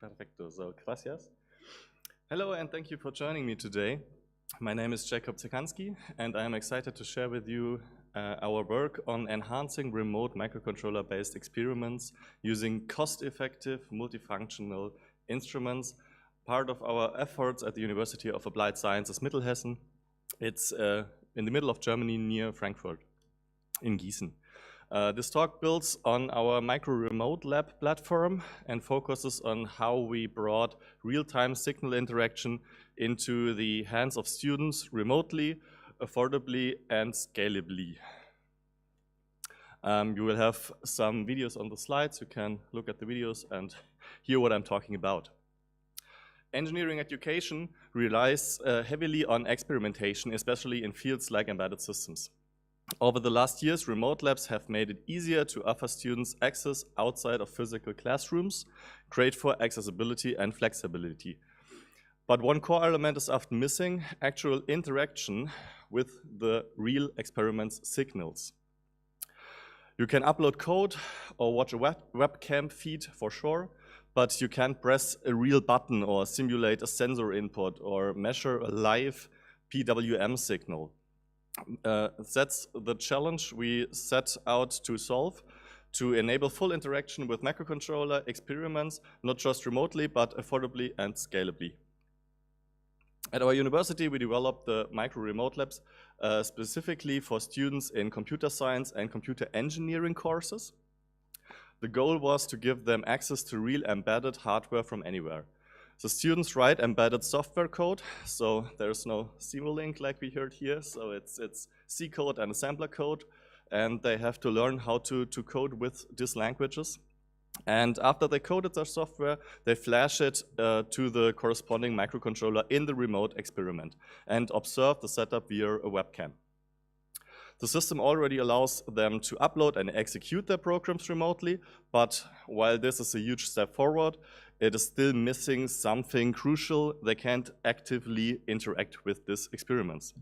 Perfecto, so gracias. Hello and thank you for joining me today. My name is Jacob Zekanski and I am excited to share with you our work on enhancing remote microcontroller-based experiments using cost-effective multifunctional instruments, part of our efforts at the University of Applied Sciences Mittelhessen. It's in the middle of Germany near Frankfurt in Gießen. This talk builds on our micro-remote lab platform and focuses on how we brought real-time signal interaction into the hands of students remotely, affordably, and scalably. You will have some videos on the slides. You can look at the videos and hear what I'm talking about. Engineering education relies heavily on experimentation, especially in fields like embedded systems. Over the last years, remote labs have made it easier to offer students access outside of physical classrooms, great for accessibility and flexibility. But one core element is often missing: actual interaction with the real experiment's signals. You can upload code or watch a webcam feed for sure, but you can't press a real button or simulate a sensor input or measure a live PWM signal. That's the challenge we set out to solve, to enable full interaction with microcontroller experiments, not just remotely, but affordably and scalably. At our university, we developed the micro-remote labs specifically for students in computer science and computer engineering courses. The goal was to give them access to real embedded hardware from anywhere. The students write embedded software code, so there's no Simulink like we heard here, so it's C code and assembler code, and they have to learn how to code with these languages. And after they coded their software, they flash it to the corresponding microcontroller in the remote experiment and observe the setup via a webcam. The system already allows them to upload and execute their programs remotely, but while this is a huge step forward, it is still missing something crucial. They can't actively interact with these experiments.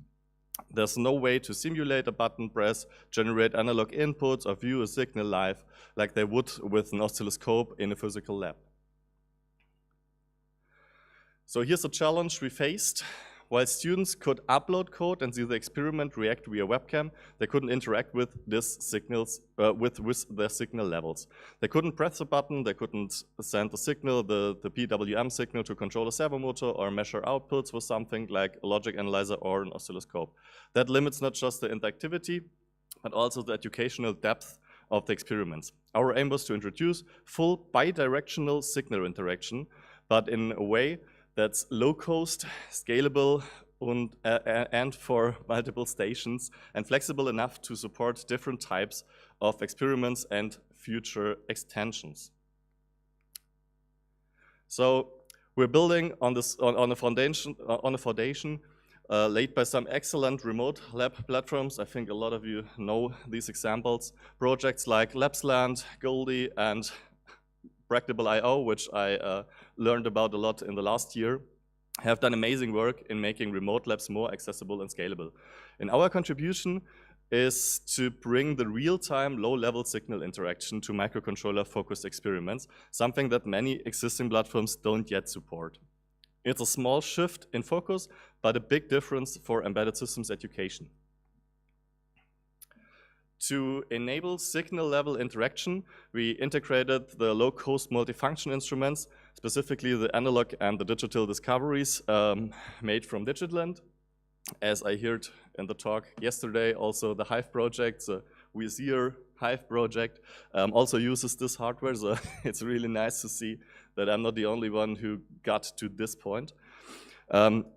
There's no way to simulate a button press, generate analog inputs, or view a signal live like they would with an oscilloscope in a physical lab. So here's a challenge we faced. While students could upload code and see the experiment react via webcam, they couldn't interact with these signals, with their signal levels. They couldn't press a button, they couldn't send the signal, the PWM signal, to control a servo motor or measure outputs with something like a logic analyzer or an oscilloscope. That limits not just the interactivity, but also the educational depth of the experiments. Our aim was to introduce full bidirectional signal interaction, but in a way that's low-cost, scalable, and for multiple stations, and flexible enough to support different types of experiments and future extensions. So we're building on this on a foundation laid by some excellent remote lab platforms. I think a lot of you know these examples. Projects like Labsland, Goldie, and Practical.io, which I learned about a lot in the last year, have done amazing work in making remote labs more accessible and scalable. And our contribution is to bring the real-time, low-level signal interaction to microcontroller-focused experiments, something that many existing platforms don't yet support. It's a small shift in focus, but a big difference for embedded systems education. To enable signal-level interaction, we integrated the low-cost multifunction instruments, specifically the analog and the digital discoveries made from Digitalent. As I heard in the talk yesterday, also the Hive project, the Wizir Hive project, also uses this hardware, so it's really nice to see that I'm not the only one who got to this point.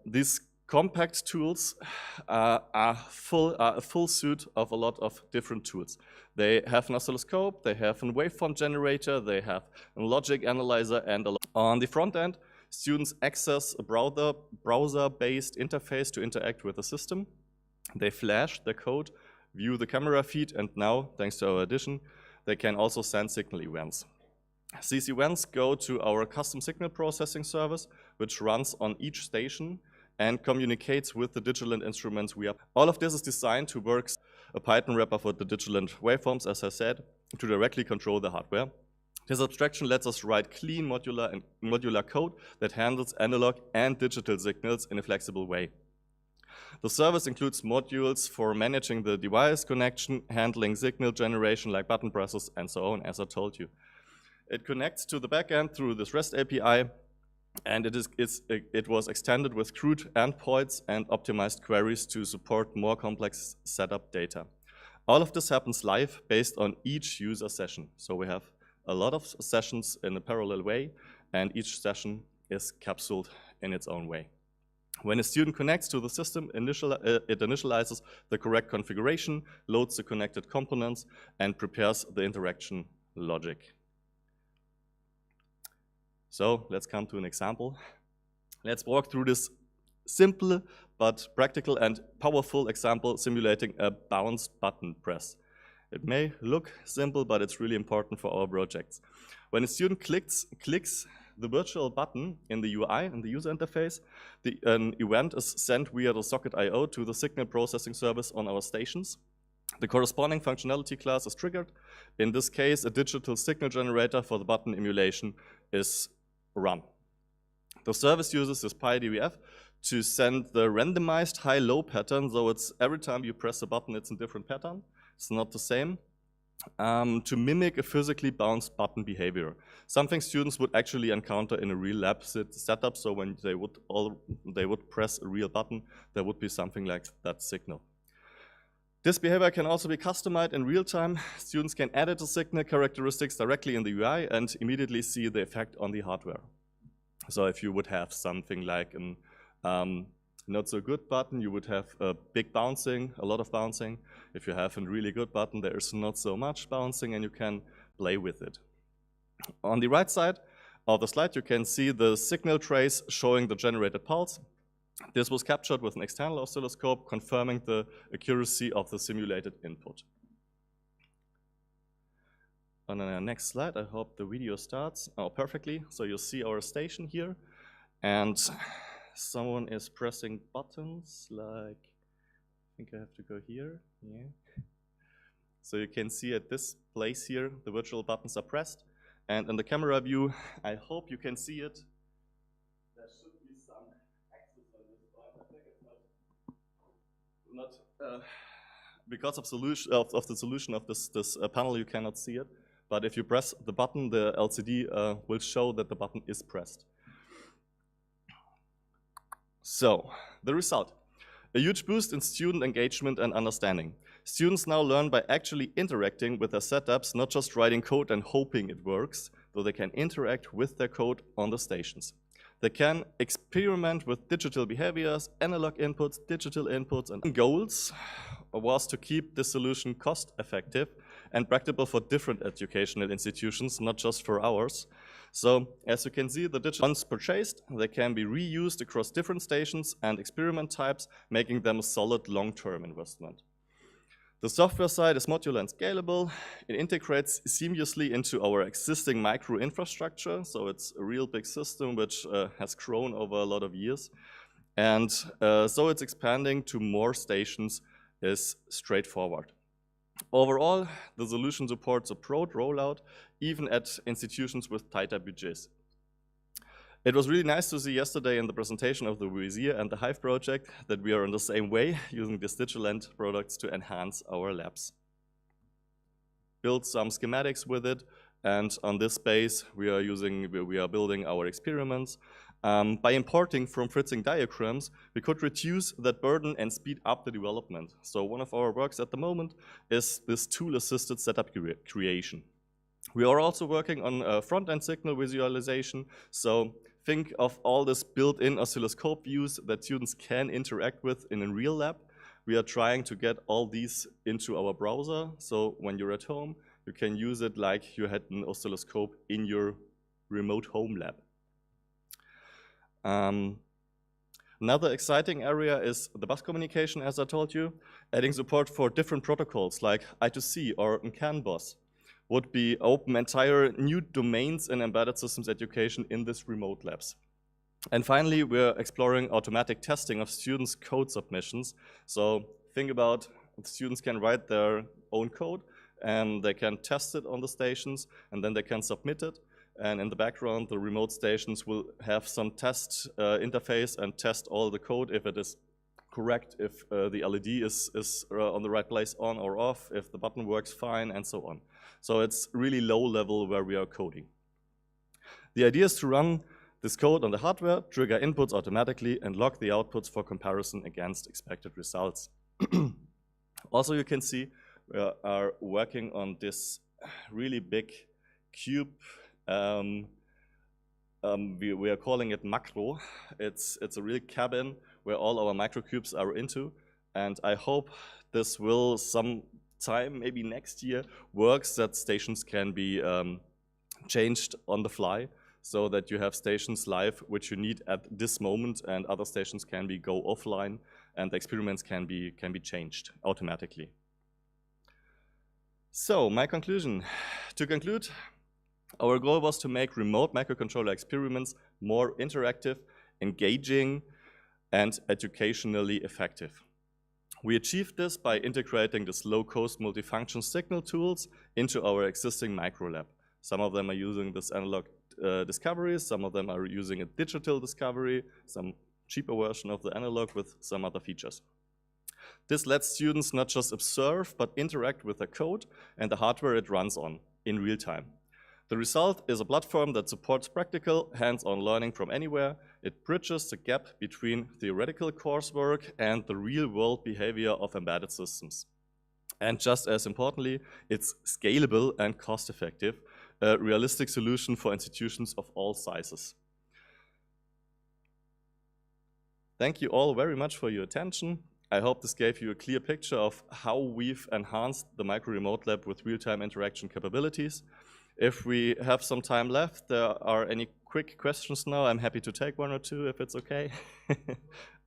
These compact tools are a full suite of a lot of different tools. They have an oscilloscope, they have a waveform generator, they have a logic analyzer, and on the front end, students access a browser-based interface to interact with the system. They flash the code, view the camera feed, and now, thanks to our addition, they can also send signal events. These events go to our custom signal processing service, which runs on each station and communicates with the Digitalent instruments we have. All of this is designed to work a Python wrapper for the Digitalent waveforms, as I said, to directly control the hardware. This abstraction lets us write clean modular code that handles analog and digital signals in a flexible way. The service includes modules for managing the device connection, handling signal generation like button presses, and so on, as I told you. It connects to the backend through this REST API, and it was extended with CRUD endpoints and optimized queries to support more complex setup data. All of this happens live based on each user session. So we have a lot of sessions in a parallel way, and each session is capsuled in its own way. When a student connects to the system, it initializes the correct configuration, loads the connected components, and prepares the interaction logic. So let's come to an example. Let's walk through this simple but practical and powerful example simulating a bounced button press. It may look simple, but it's really important for our projects. When a student clicks the virtual button in the UI, in the user interface, an event is sent via the socket IO to the signal processing service on our stations. The corresponding functionality class is triggered. In this case, a digital signal generator for the button emulation is run. The service uses this PyDVF to send the randomized high-low pattern, so it's every time you press a button, it's a different pattern. It's not the same. To mimic a physically bounced button behavior. Something students would actually encounter in a real lab setup, so when they would press a real button, there would be something like that signal. This behavior can also be customized in real time. Students can edit the signal characteristics directly in the UI and immediately see the effect on the hardware. So if you would have something like an not so good button, you would have a big bouncing, a lot of bouncing. If you have a really good button, there is not so much bouncing and you can play with it. On the right side of the slide, you can see the signal trace showing the generated pulse. This was captured with an external oscilloscope, confirming the accuracy of the simulated input. On the next slide, I hope the video starts perfectly. So you'll see our station here, and someone is pressing buttons like, I think I have to go here, yeah. So you can see at this place here, the virtual buttons are pressed. And in the camera view, I hope you can see it. There should be some axis on this part. I think it's not because of the solution of this panel, you cannot see it. But if you press the button, the LCD will show that the button is pressed. So, the result. A huge boost in student engagement and understanding. Students now learn by actually interacting with their setups, not just writing code and hoping it works, though they can interact with their code on the stations. They can experiment with digital behaviors, analog inputs, digital inputs, and goals was to keep this solution cost-effective and practical for different educational institutions, not just for ours. So, as you can see, the digital once purchased, they can be reused across different stations and experiment types, making them a solid long-term investment. The software side is modular and scalable. It integrates seamlessly into our existing micro infrastructure, so it's a real big system which has grown over a lot of years. And so it's expanding to more stations is straightforward. Overall, the solution supports a broad rollout, even at institutions with tighter budgets. It was really nice to see yesterday in the presentation of the Vizier and the Hive project that we are in the same way, using these digital end products to enhance our labs. Build some schematics with it, and on this base we are building our experiments. By importing from Fritzing diagrams, we could reduce that burden and speed up the development. So one of our works at the moment is this tool-assisted setup creation. We are also working on front-end signal visualization. So think of all this built-in oscilloscope views that students can interact with in a real lab. We are trying to get all these into our browser. So when you're at home, you can use it like you had an oscilloscope in your remote home lab. Another exciting area is the bus communication, as I told you. Adding support for different protocols like I2C or CAN bus would be open entire new domains in embedded systems education in this remote labs. And finally, we're exploring automatic testing of students' code submissions. So think about students can write their own code, and they can test it on the stations, and then they can submit it. And in the background, the remote stations will have some test interface and test all the code if it is correct, if the LED is on the right place, on or off, if the button works fine, and so on. So it's really low level where we are coding. The idea is to run this code on the hardware, trigger inputs automatically, and log the outputs for comparison against expected results. Also, you can see we are working on this really big cube. We are calling it macro. It's a real cabin where all our microcubes are into, and I hope this will sometime, maybe next year, works that stations can be changed on the fly, so that you have stations live which you need at this moment, and other stations can go offline, and the experiments can be changed automatically. So my conclusion: to conclude, our goal was to make remote microcontroller experiments more interactive, engaging, and educationally effective. We achieved this by integrating this low-cost multifunction signal tools into our existing microlab. Some of them are using this analog discovery, some of them are using a digital discovery, some cheaper version of the analog with some other features. This lets students not just observe, but interact with the code and the hardware it runs on in real time. The result is a platform that supports practical, hands-on learning from anywhere. It bridges the gap between theoretical coursework and the real-world behavior of embedded systems. And just as importantly, it's scalable and cost-effective, a realistic solution for institutions of all sizes. Thank you all very much for your attention. I hope this gave you a clear picture of how we've enhanced the Micro Remote Lab with real-time interaction capabilities. If we have some time left, there are any quick questions now, I'm happy to take one or two if it's okay.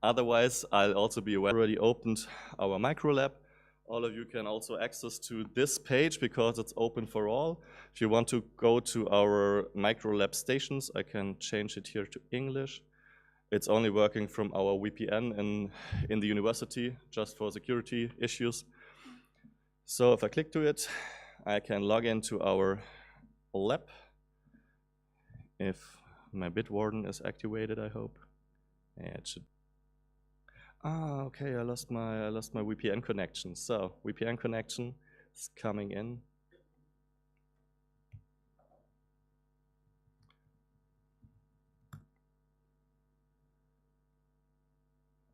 Otherwise, I'll also be aware. We already opened our Micro Lab. All of you can also access to this page because it's open for all. If you want to go to our Micro Lab stations, I can change it here to English. It's only working from our VPN in the university, just for security issues. So if I click to it, I can log into our lab. If my Bitwarden is activated, I hope. Yeah, it should. Ah, okay, I lost my VPN connection. So VPN connection is coming in.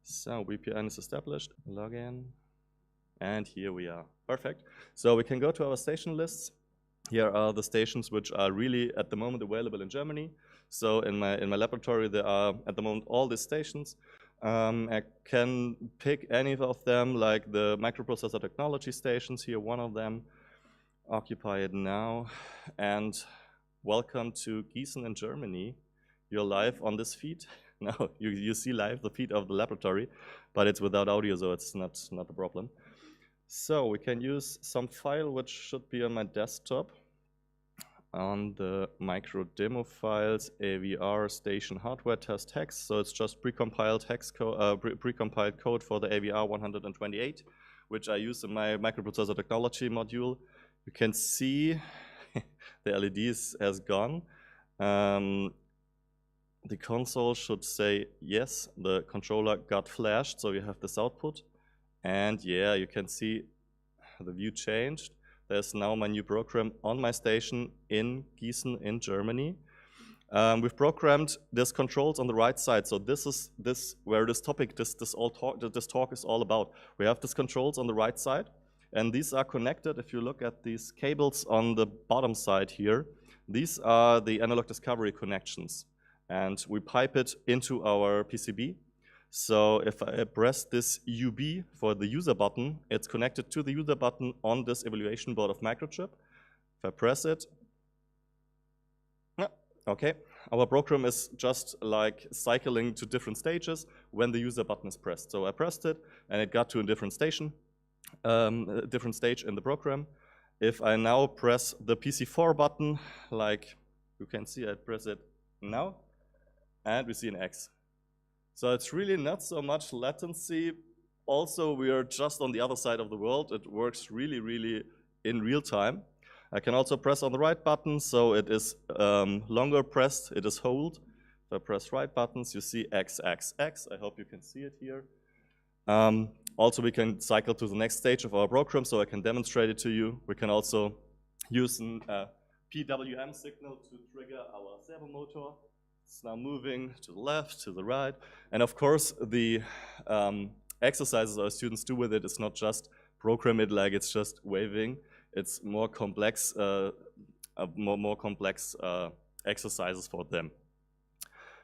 So VPN is established, login, and here we are. Perfect. So we can go to our station lists. Here are the stations which are really at the moment available in Germany. So in my laboratory there are at the moment all these stations. I can pick any of them, like the microprocessor technology stations. Here, one of them. Occupy it now. And welcome to Gießen in Germany. You're live on this feed. No, you see live the feed of the laboratory, but it's without audio, so it's not a problem. So we can use some file which should be on my desktop. On the micro demo files, AVR station hardware test hex. So it's just precompiled hex precompiled code for the AVR 128, which I use in my microprocessor technology module. You can see the LEDs has gone. The console should say yes, the controller got flashed, so you have this output. And yeah, you can see the view changed. There's now my new program on my station in Gießen in Germany. We've programmed this controls on the right side. So this is where this talk is all about. We have these controls on the right side, and these are connected. If you look at these cables on the bottom side here, these are the analog discovery connections. And we pipe it into our PCB. So if I press this UB for the user button, it's connected to the user button on this evaluation board of microchip. If I press it, okay, our program is just like cycling to different stages when the user button is pressed. So I pressed it, and it got to a different station, a different stage in the program. If I now press the PC4 button, like you can see, I press it now, and we see an X. So it's really not so much latency. Also, we are just on the other side of the world. It works really, really in real time. I can also press on the right button, so it is longer pressed, it is hold. If I press right buttons, you see X, X, X. I hope you can see it here. Also, we can cycle to the next stage of our program, so I can demonstrate it to you. We can also use a PWM signal to trigger our servo motor. It's now moving to the left, to the right. And of course, the exercises our students do with it is not just program it like it's just waving. It's more complex, more complex exercises for them.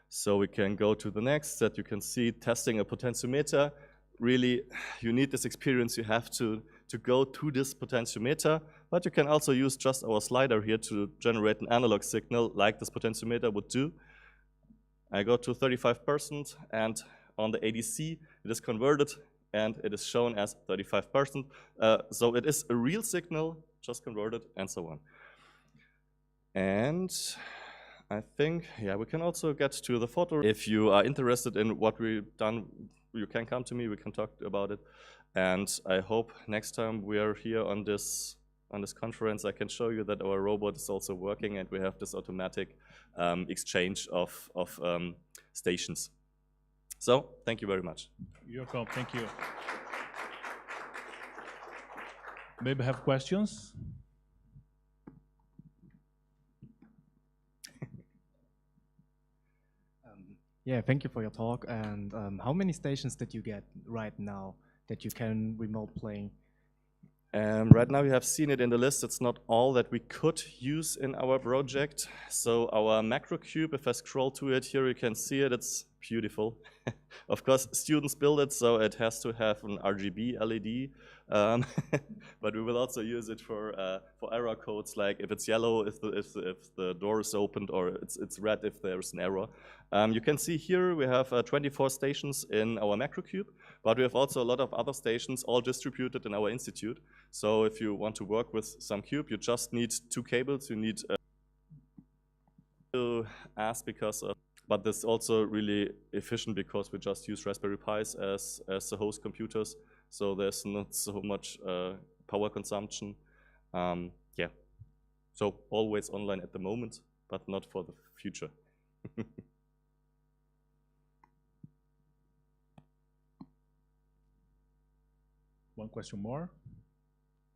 So we can go to the next that you can see testing a potentiometer. Really, you need this experience. You have to go to this potentiometer, but you can also use just our slider here to generate an analog signal like this potentiometer would do. I go to 35%, and on the ADC, it is converted, and it is shown as 35%. So it is a real signal, just converted, and so on. And I think, yeah, we can also get to the photo. If you are interested in what we've done, you can come to me, we can talk about it. And I hope next time we are here on this conference, I can show you that our robot is also working and we have this automatic exchange of stations. So, thank you very much. You're welcome, thank you. Maybe have questions? Yeah, thank you for your talk. And how many stations did you get right now that you can remote play? Right now you have seen it in the list. It's not all that we could use in our project. So our macro cube, if I scroll to it here, you can see it. It's beautiful. Of course, students build it, so it has to have an RGB LED. But we will also use it for error codes, like if it's yellow, if the door is opened, or it's red if there's an error. You can see here we have 24 stations in our macro cube, but we have also a lot of other stations all distributed in our institute. So if you want to work with some cube, you just need 2 cables. You need to ask because of, but this is also really efficient because we just use Raspberry Pis as the host computers. So there's not so much power consumption. Yeah, so always online at the moment, but not for the future. One question more?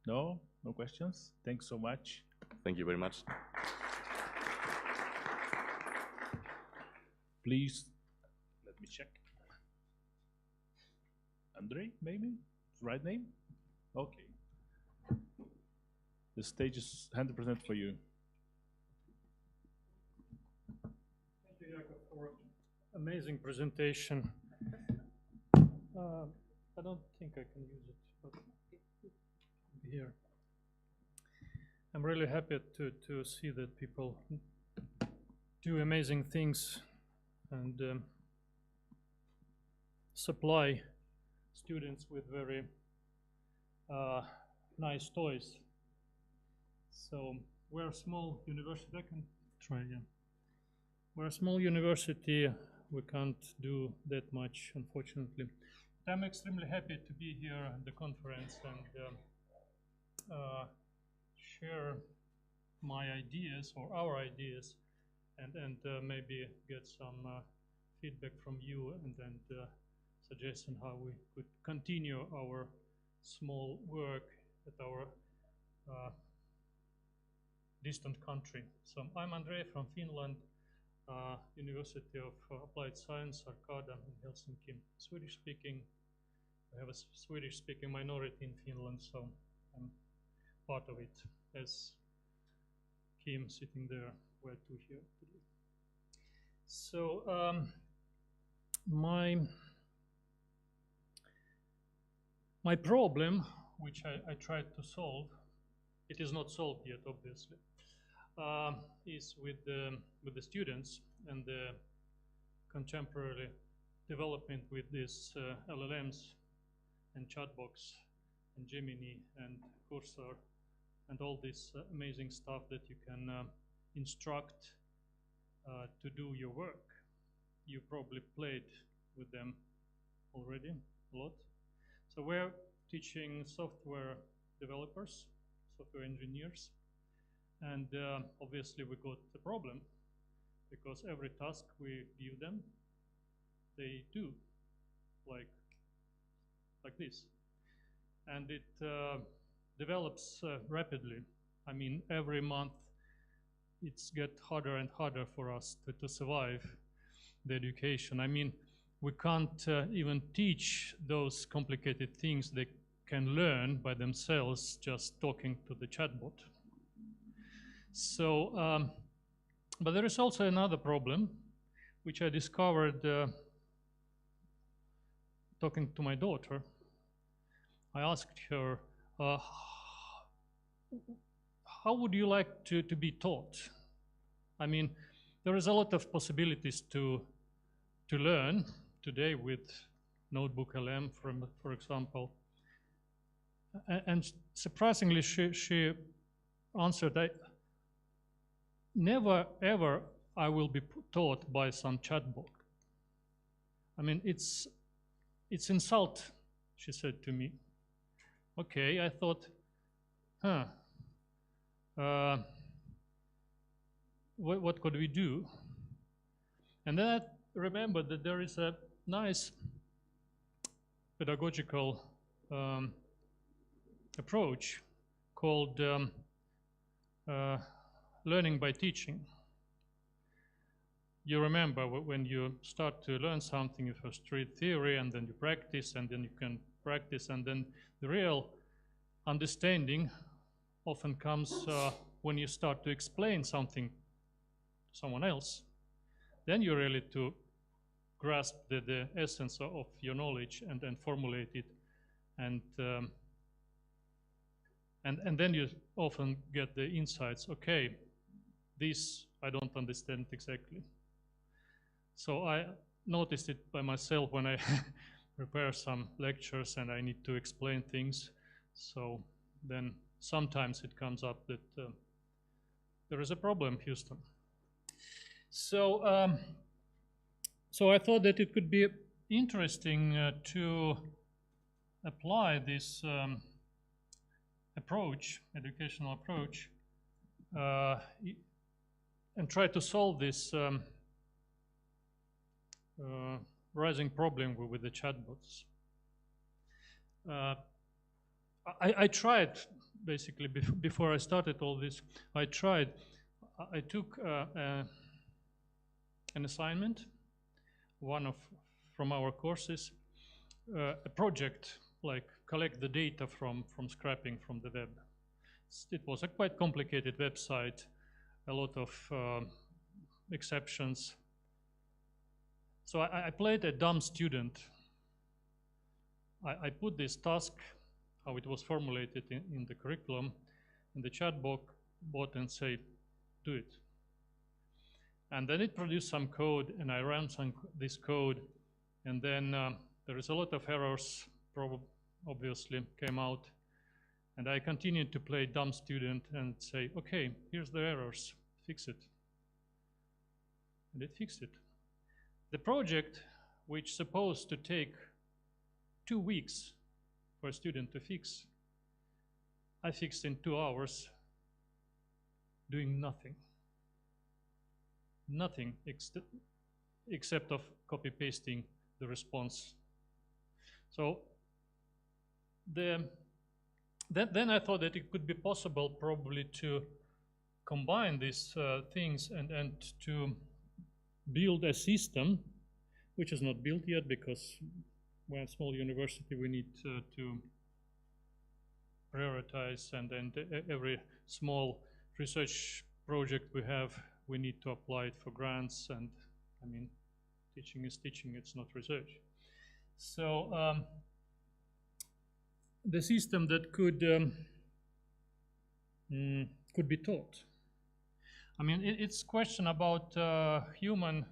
No? No questions? Thanks so much. Thank you very much. Please, let me check. Andre, maybe? Right name? Okay. The stage is 100% for you. Thank you, Jakob, for amazing presentation. I don't think I can use it, but here. I'm really happy to see that people do amazing things and supply students with very nice toys. So we're a small university. I can try again. We're a small university. We can't do that much, unfortunately. But I'm extremely happy to be here at the conference and share my ideas or our ideas, and maybe get some feedback from you and suggestion how we could continue our small work at our distant country. So I'm Andre from Finland, University of Applied Science, Arkada in Helsinki, Swedish speaking. We have a Swedish speaking minority in Finland, so I'm part of it, as Kim sitting there were two here today. So my problem, which I tried to solve, it is not solved yet, obviously, is with the students and the contemporary development with these LLMs and chatbox and Gemini and Cursor and all this amazing stuff that you can instruct to do your work. You probably played with them already a lot. So we're teaching software developers, software engineers. And obviously we got the problem, because every task we give them, they do, like this. And it develops rapidly. I mean, every month it's get harder and harder for us to survive the education. I mean, we can't even teach those complicated things they can learn by themselves just talking to the chatbot. So, but there is also another problem, which I discovered talking to my daughter. I asked her, how would you like to be taught? I mean, there is a lot of possibilities to learn today with Notebook LM, for example. And surprisingly, she answered, never ever I will be taught by some chatbot. I mean, it's insult, she said to me. Okay, I thought, what could we do? And then I remembered that there is a nice pedagogical approach called learning by teaching. You remember when you start to learn something, you first read theory, and then you practice, and then you can practice, and then the real understanding often comes when you start to explain something to someone else. Then you're really to grasp the essence of your knowledge and then formulate it, and then you often get the insights. Okay, this I don't understand exactly. So I noticed it by myself when I prepare some lectures and I need to explain things. So then sometimes it comes up that there is a problem, Houston. So so I thought that it could be interesting to apply this approach, educational approach, and try to solve this rising problem with the chatbots. I tried, basically, before I started all this, I took an assignment, from our courses, a project, like collect the data from scraping from the web. It was a quite complicated website, a lot of exceptions. So I played a dumb student. I put this task, how it was formulated in the curriculum, in the chat bot, and say, do it. And then it produced some code, and I ran this code, and then there is a lot of errors, obviously, came out. And I continued to play dumb student and say, okay, here's the errors, fix it. And it fixed it. The project, which is supposed to take 2 weeks for a student to fix, I fixed in 2 hours, doing nothing. Nothing except of copy-pasting the response. So then I thought that it could be possible probably to combine these things and to build a system, which is not built yet because we're a small university, we need to prioritize, and then every small research project we have, we need to apply it for grants, and I mean, teaching is teaching, it's not research. So the system that could be taught. I mean, it's question about human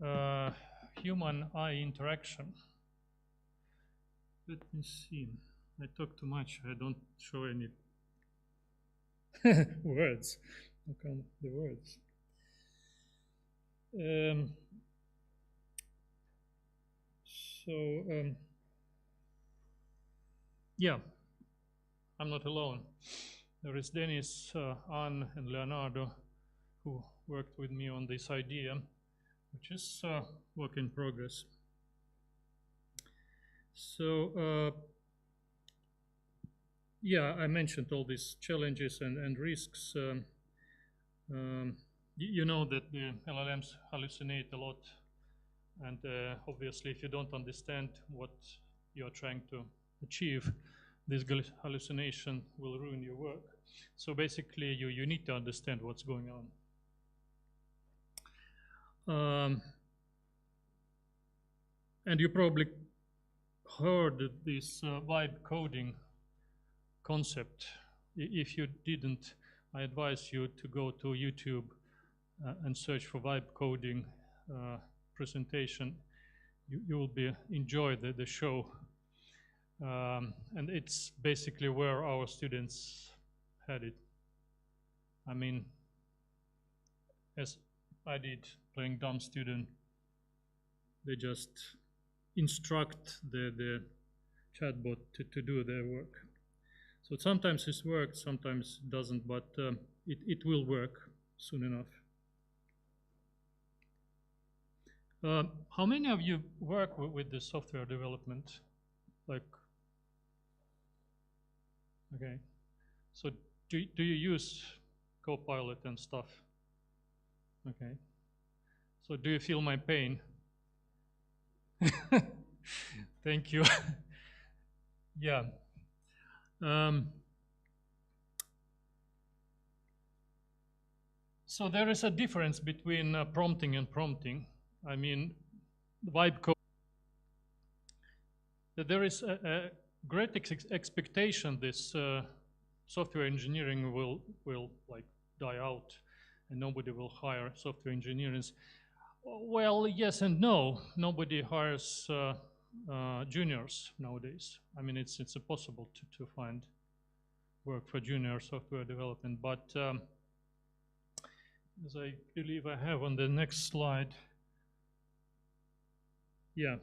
eye interaction. Let me see. I talk too much. I don't show any words. How come the words? Yeah, I'm not alone. There is Dennis, Anne, and Leonardo who worked with me on this idea, which is work in progress. So, yeah, I mentioned all these challenges and risks. You know that the LLMs hallucinate a lot, and obviously if you don't understand what you're trying to achieve, this hallucination will ruin your work. So basically you need to understand what's going on. And you probably heard this vibe coding concept. If you didn't, I advise you to go to YouTube and search for vibe coding presentation. You will enjoy the show. And it's basically where our students had it. I mean, as I did playing dumb student, they just instruct the chatbot to do their work. So sometimes it works, sometimes it doesn't, but it will work soon enough. How many of you work with the software development? Like, okay. So do you use Copilot and stuff? Okay. So do you feel my pain? Thank you. Yeah. So there is a difference between prompting and prompting. I mean, vibe code. There is a great expectation this software engineering will like die out and nobody will hire software engineers. Well, yes and no. Nobody hires juniors nowadays. I mean, it's impossible to find work for junior software development. But as I believe I have on the next slide, yeah,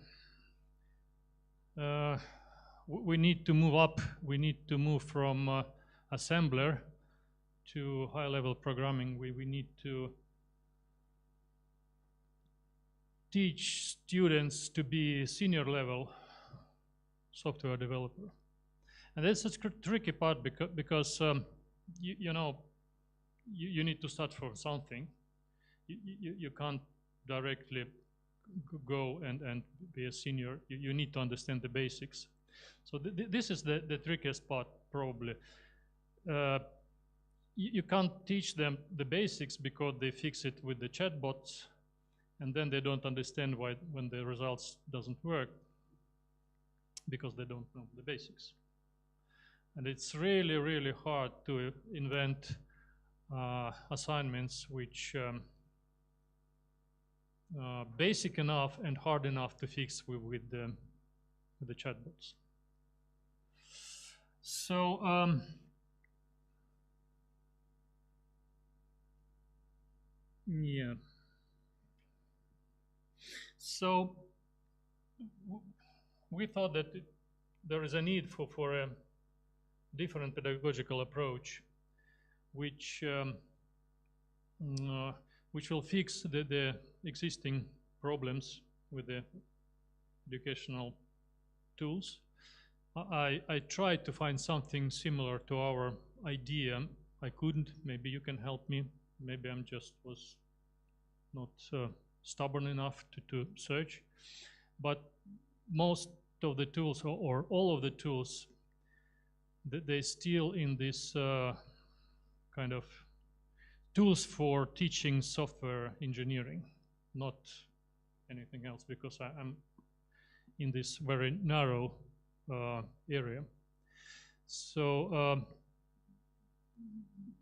we need to move up. We need to move from assembler to high-level programming. We need to teach students to be senior level software developer. And that's a tricky part because you know, you need to start from something. You can't directly go and be a senior. You need to understand the basics. So this is the trickiest part, probably. You can't teach them the basics because they fix it with the chatbots, and then they don't understand why when the results doesn't work, because they don't know the basics. And it's really, really hard to invent assignments which basic enough and hard enough to fix with the chatbots. So yeah. So we thought that there is a need for a different pedagogical approach, which will fix the existing problems with the educational tools. I tried to find something similar to our idea. I couldn't. Maybe you can help me. Maybe I'm just was not stubborn enough to search. But most of the tools, or all of the tools, they still in this kind of tools for teaching software engineering, not anything else, because I'm in this very narrow area. So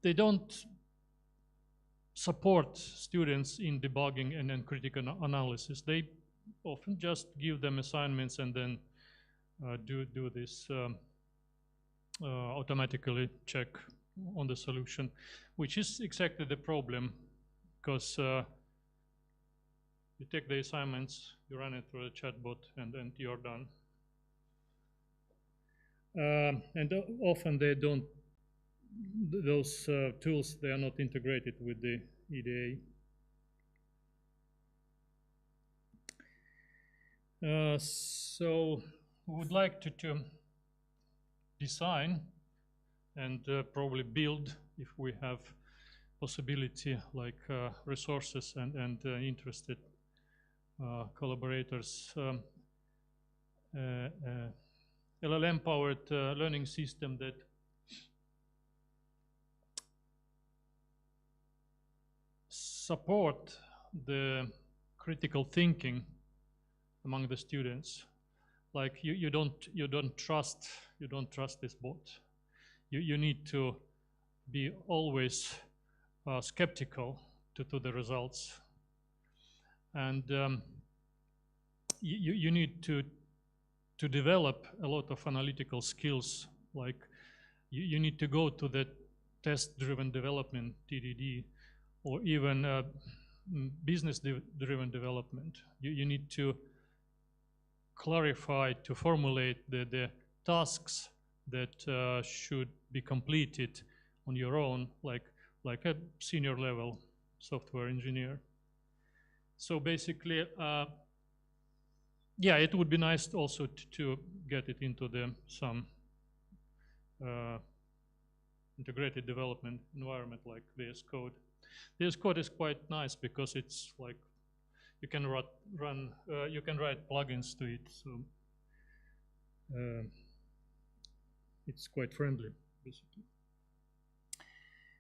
they don't support students in debugging and then critical analysis. They often just give them assignments and then do this automatically check on the solution, which is exactly the problem, because you take the assignments, you run it through a chatbot, and then you're done. And often they don't, those tools, they are not integrated with the EDA. So we would like to design and probably build, if we have possibility, like resources and interested collaborators, LLM-powered learning system that support the critical thinking among the students. Like you don't trust this bot. You need to be always skeptical to the results, and you need to develop a lot of analytical skills. Like you need to go to the test-driven development, TDD, or even business-driven development. You need to clarify, to formulate the tasks that should be completed on your own, like a senior level software engineer. So basically, yeah, it would be nice also to get it into some integrated development environment like VS Code. VS Code is quite nice because it's like you can you can write plugins to it, so it's quite friendly, basically.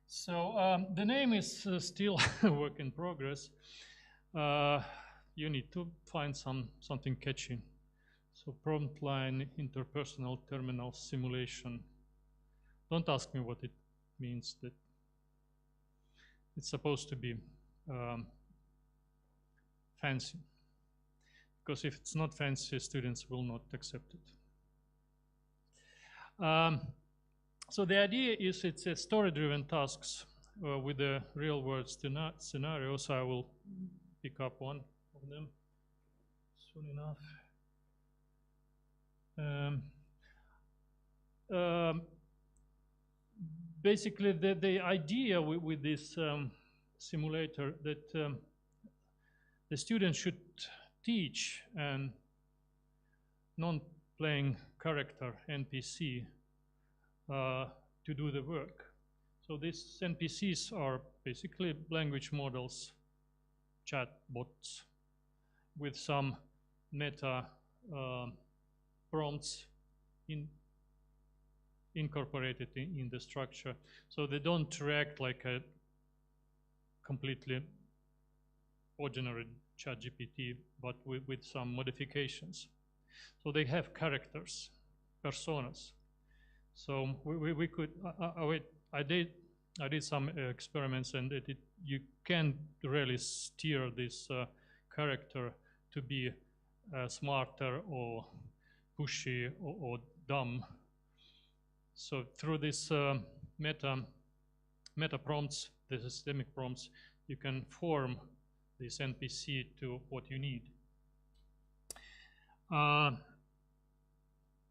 So the name is still a work in progress. You need to find something catchy. So prompt line interpersonal terminal simulation. Don't ask me what it means. That it's supposed to be fancy, because if it's not fancy, students will not accept it. So the idea is it's a story-driven tasks with the real-world scenarios. I will pick up one of them soon enough. Basically, the idea with this simulator that the student should teach a non-playing character, NPC, to do the work. So these NPCs are basically language models, chat bots, with some meta prompts incorporated in the structure. So they don't react like a completely ordinary ChatGPT, but with some modifications. So they have characters, personas. So we could, I did some experiments, and you can really steer this character to be smarter or pushy or dumb. So through this meta prompts, the systemic prompts, you can form this NPC to what you need.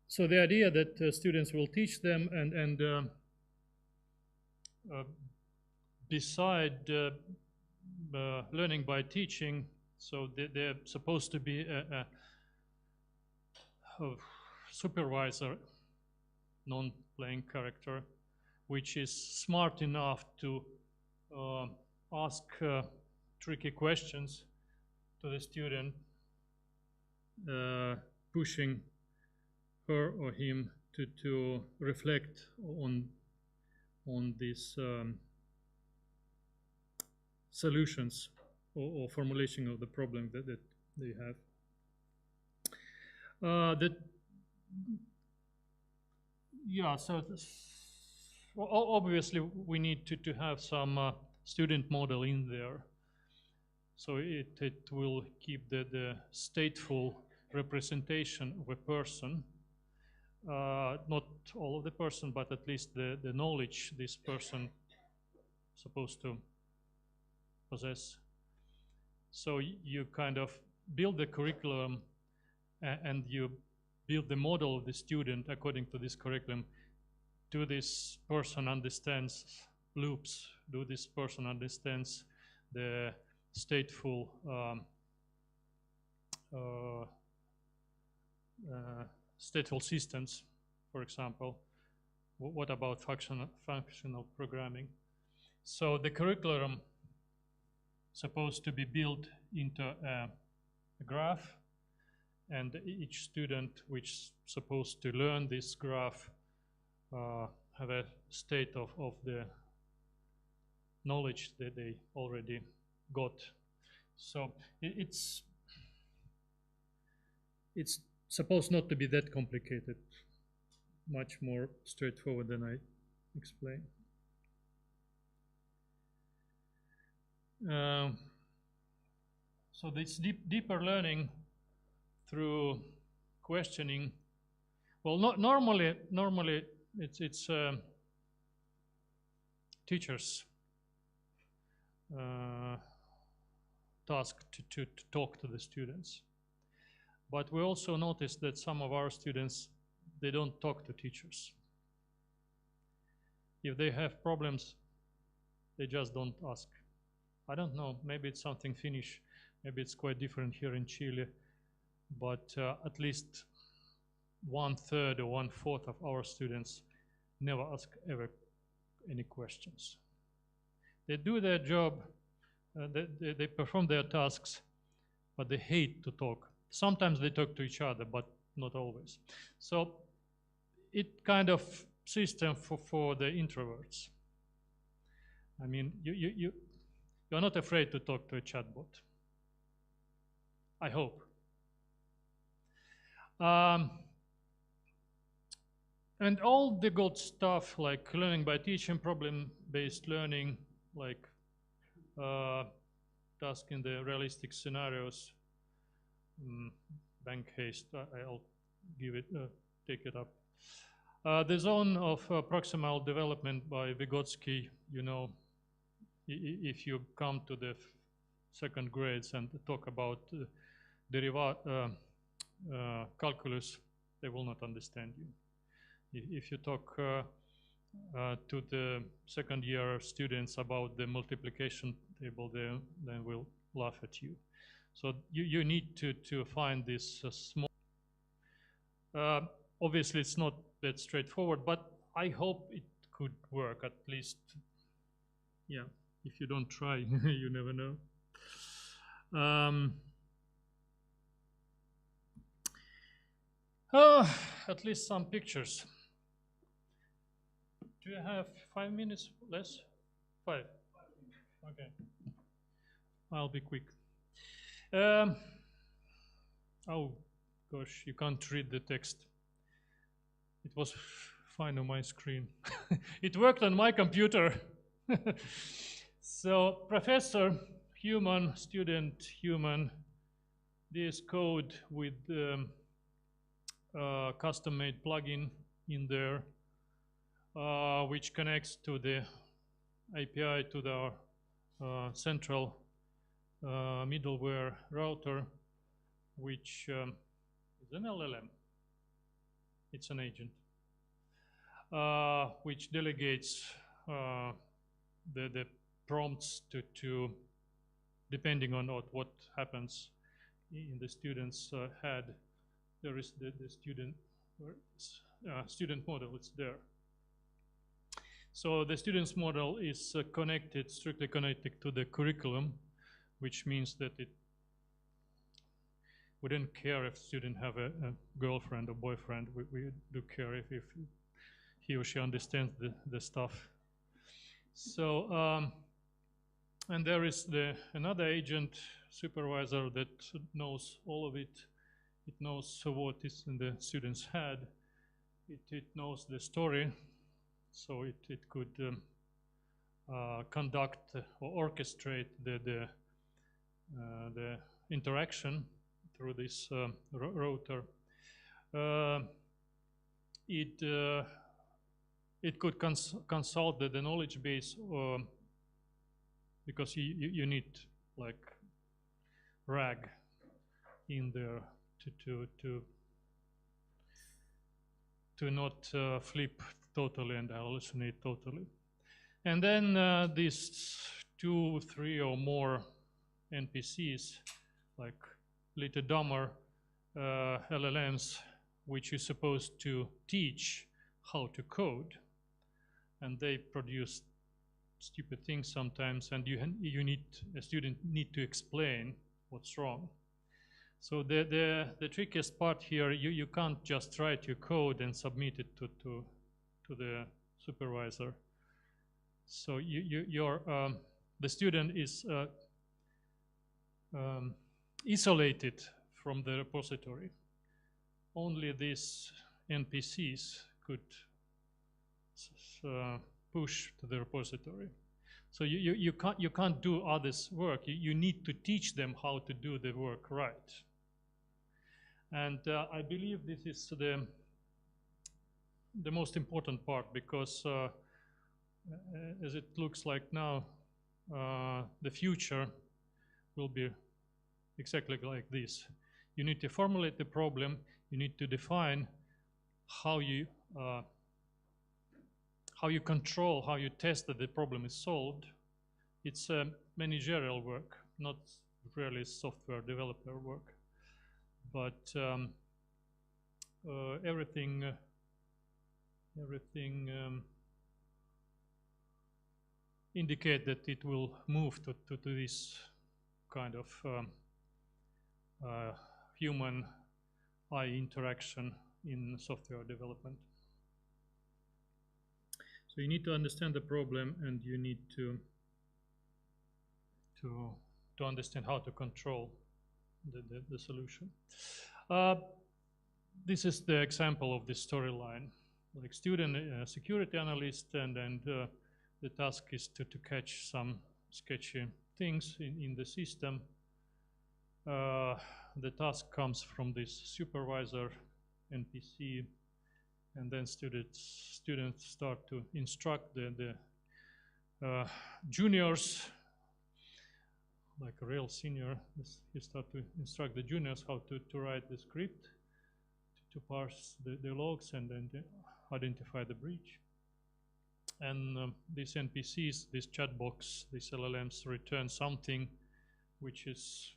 So the idea that students will teach them, and beside learning by teaching, so they're supposed to be a supervisor, non-playing character, which is smart enough to ask tricky questions to the student, pushing her or him to reflect on these solutions or formulation of the problem that they have. Yeah, so obviously we need to have some student model in there. So it will keep the stateful representation of a person. Not all of the person, but at least the knowledge this person is supposed to possess. So you kind of build the curriculum and you build the model of the student according to this curriculum. Do this person understands loops? Do this person understands the stateful stateful systems, for example? What about functional programming? So the curriculum supposed to be built into a graph, and each student which supposed to learn this graph have a state of the knowledge that they already got. So it's supposed not to be that complicated, much more straightforward than I explained. So this deeper learning through questioning. Well, not normally it's teachers' task to talk to the students. But we also noticed that some of our students, they don't talk to teachers. If they have problems, they just don't ask. I don't know, maybe it's something Finnish, maybe it's quite different here in Chile, but at least 1/3 or 1/4 of our students never ask ever any questions. They do their job, they perform their tasks, but they hate to talk. Sometimes they talk to each other, but not always. So it kind of system for the introverts. I mean, you're not afraid to talk to a chatbot. I hope. And all the good stuff like learning by teaching, problem-based learning, like task in the realistic scenarios, bank haste, I'll give it, take it up. The zone of proximal development by Vygotsky, you know, if you come to the second grades and talk about calculus, they will not understand you. If you talk to the second year students about the multiplication table, they will laugh at you. So you need to find this small. Obviously, it's not that straightforward, but I hope it could work at least. Yeah, if you don't try, you never know. At least some pictures. Do you have 5 minutes less? 5? Okay. I'll be quick. Oh gosh, you can't read the text. It was fine on my screen. It worked on my computer. So professor, human, student, human, this code with custom-made plugin in there, which connects to the API to the central middleware router, which is an LLM. It's an agent, which delegates the prompts to depending on what happens in the student's head. There is the student model, it's there. So the student's model is strictly connected to the curriculum, which means that we don't care if student have a girlfriend or boyfriend. We do care if he or she understands the stuff. So, and there is another agent supervisor that knows all of it. It knows what is in the student's head. It knows the story, so it could conduct or orchestrate the interaction through this router. It could consult the knowledge base, because you need like RAG in there to to not flip totally and hallucinate totally. And then these 2, 3 or more NPCs, like little dumber LLMs, which is supposed to teach how to code, and they produce stupid things sometimes, and a student need to explain what's wrong. So the trickiest part here, you can't just write your code and submit it to the supervisor. So the student is isolated from the repository. Only these NPCs could push to the repository. So you can't do others' work. You need to teach them how to do the work right. And I believe this is the most important part, because as it looks like now, the future will be exactly like this. You need to formulate the problem. You need to define how you control, how you test that the problem is solved. It's managerial work, not really software developer work. But everything indicate that it will move to this kind of human eye interaction in software development. So you need to understand the problem, and you need to understand how to control the solution. This is the example of this storyline. Like student, security analyst, and the task is to catch some sketchy things in the system. The task comes from this supervisor NPC, and then students start to instruct the juniors, like a real senior. You start to instruct the juniors how to write the script, to parse the logs, and then identify the breach. And these NPCs, this chat box, these LLMs return something which is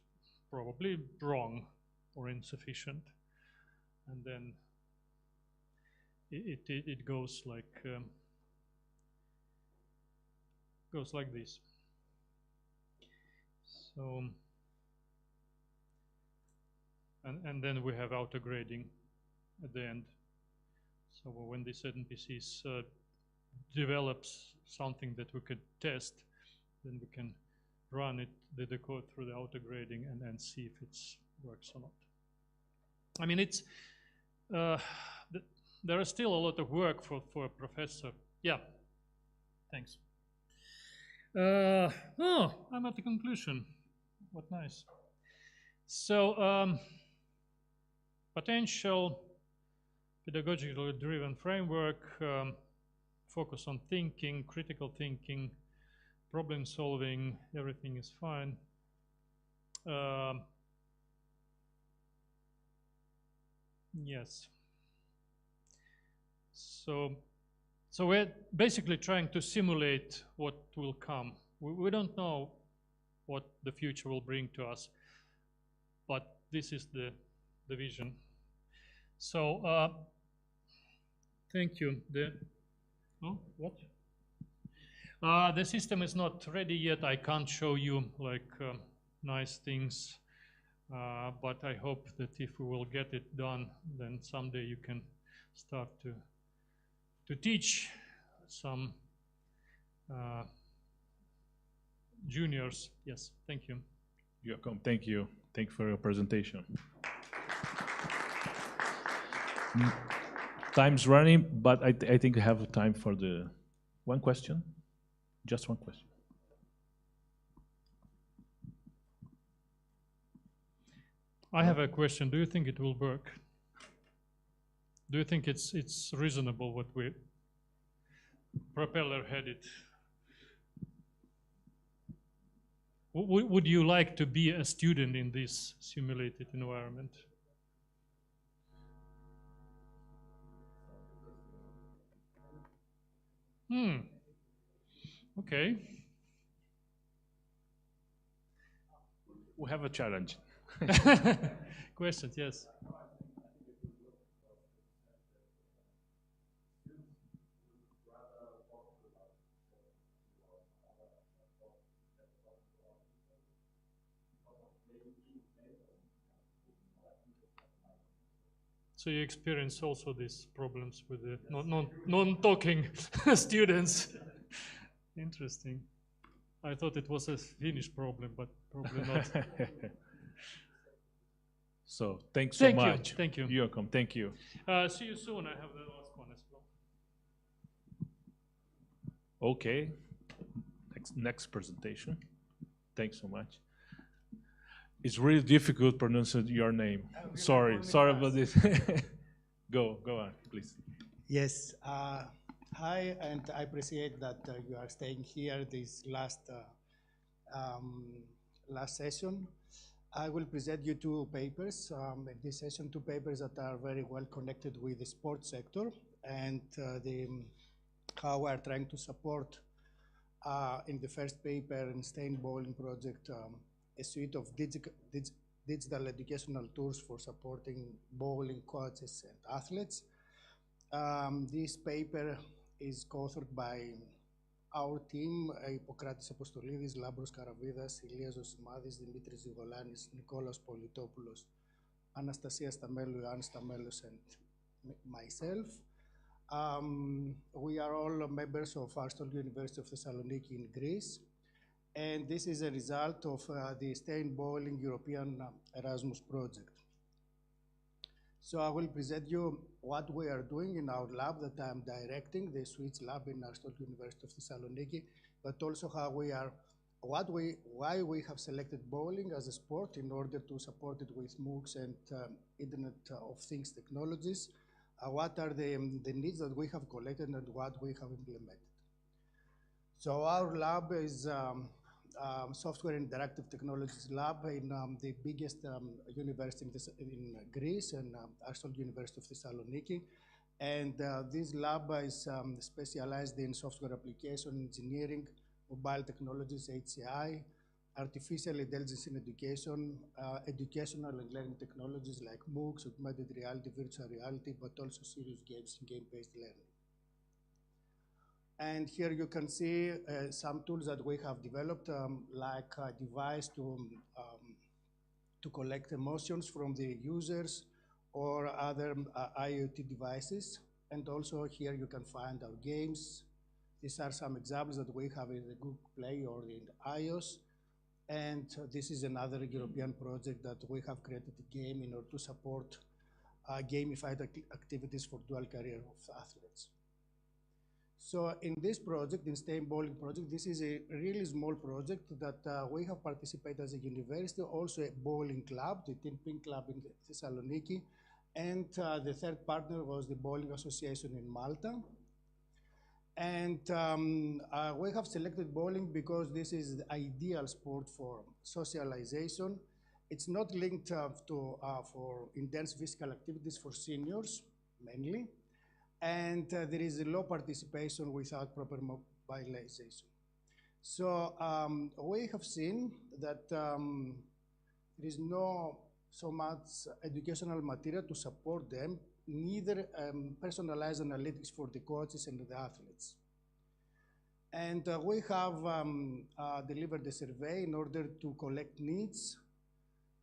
probably wrong or insufficient, and then it goes like this. So and then we have auto grading at the end. So when this NPCs develops something that we could test, then we can run it, the code through the auto grading, and then see if it works or not. I mean, it's there is still a lot of work for a professor. Yeah, thanks. Oh, I'm at the conclusion. What nice. So, potential pedagogically driven framework, focus on thinking, critical thinking, problem solving, everything is fine. Yes. So we're basically trying to simulate what will come. We don't know what the future will bring to us, but this is the vision. So thank you. The system is not ready yet. I can't show you like nice things, but I hope that if we will get it done, then someday you can start to teach some juniors. Yes, thank you. You're welcome. Thank you. Thank you for your presentation. Time's running, but I think we have time for the one question. Just one question. I have a question. Do you think it will work? Do you think it's reasonable what we propeller headed? Would you like to be a student in this simulated environment? Okay. We have a challenge. Questions, yes. So you experience also these problems with the non-talking students. Interesting. I thought it was a Finnish problem, but probably not. So thanks so Thank you, much. thank you. You're welcome. Thank you. See you soon. I have the last one as well. Okay. Next presentation. Thanks so much. It's really difficult pronouncing your name. Sorry about this. Go on, please. Yes. Hi, and I appreciate that you are staying here this last session. I will present you two papers in this session, two papers that are very well connected with the sports sector and how we are trying to support in the first paper in STE bowling project a suite of digital educational tools for supporting bowling coaches and athletes. This paper is co-authored by our team, Hippokratis Apostolidis, Labros Karavidas, Ilias Zosimadis, Dimitris Zigolanis, Nicolas Politopoulos, Anastasia Stamelou, Ioannis Stamelos, and myself. We are all members of Aristotle University of Thessaloniki in Greece, and this is a result of the STE Bowling European Erasmus project. So I will present you what we are doing in our lab that I'm directing, the Switch Lab in Aristotle University of Thessaloniki, but also how we are, why we have selected bowling as a sport in order to support it with MOOCs and Internet of Things technologies. What are the needs that we have collected and what we have implemented. So our lab is Software and Interactive Technologies Lab in the biggest university in Greece, and Aristotle University of Thessaloniki. And this lab is specialized in software application engineering, mobile technologies, HCI, artificial intelligence in education, educational and learning technologies like MOOCs, augmented reality, virtual reality, but also serious games and game-based learning. And here you can see some tools that we have developed, like a device to collect emotions from the users or other IoT devices. And also here you can find our games. These are some examples that we have in the Google Play or in iOS. And this is another European project that we have created a game in order to support gamified activities for dual career of athletes. So in this project, in STE Bowling project, this is a really small project that we have participated as a university, also a bowling club, the Team Pink Club in Thessaloniki, and the third partner was the Bowling Association in Malta. And we have selected bowling because this is the ideal sport for socialization. It's not linked for intense physical activities for seniors, mainly. And there is a low participation without proper mobilization. So we have seen that there is no so much educational material to support them, neither personalized analytics for the coaches and the athletes. And we have delivered a survey in order to collect needs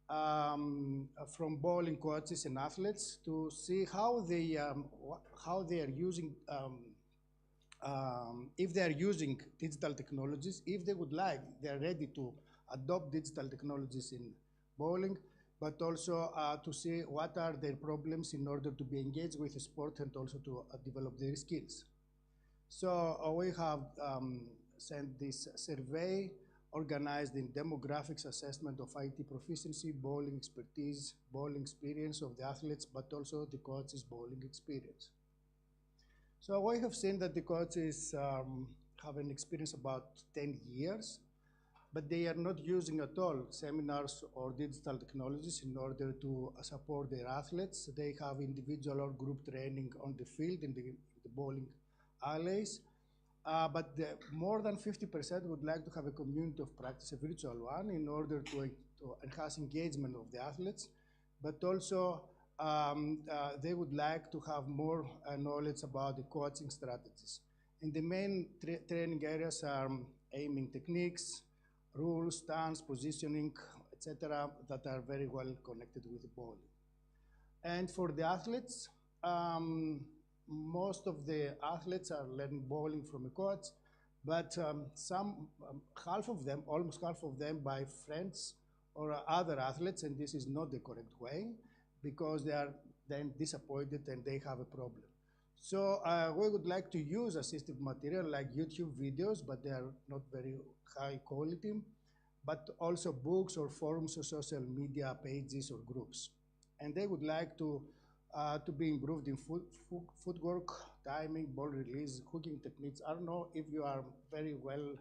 from bowling coaches and athletes to see how they are using, if they are using digital technologies, if they would like, they are ready to adopt digital technologies in bowling, but also to see what are their problems in order to be engaged with the sport and also to develop their skills. So we have sent this survey organized in demographics assessment of IT proficiency, bowling expertise, bowling experience of the athletes, but also the coaches' bowling experience. So we have seen that the coaches have an experience about 10 years, but they are not using at all seminars or digital technologies in order to support their athletes. They have individual or group training on the field in the bowling alleys. but more than 50% would like to have a community of practice, a virtual one, in order to enhance engagement of the athletes, but also they would like to have more knowledge about the coaching strategies. And the main training areas are aiming techniques, rules, stance, positioning, etc., that are very well connected with the bowling. And for the athletes, most of the athletes are learning bowling from a coach, but half of them, almost half of them, by friends or other athletes, and this is not the correct way, because they are then disappointed and they have a problem. So we would like to use assistive material like YouTube videos, but they are not very high quality, but also books or forums or social media pages or groups. And they would like to be improved in footwork, timing, ball release, hooking techniques. I don't know if you are very well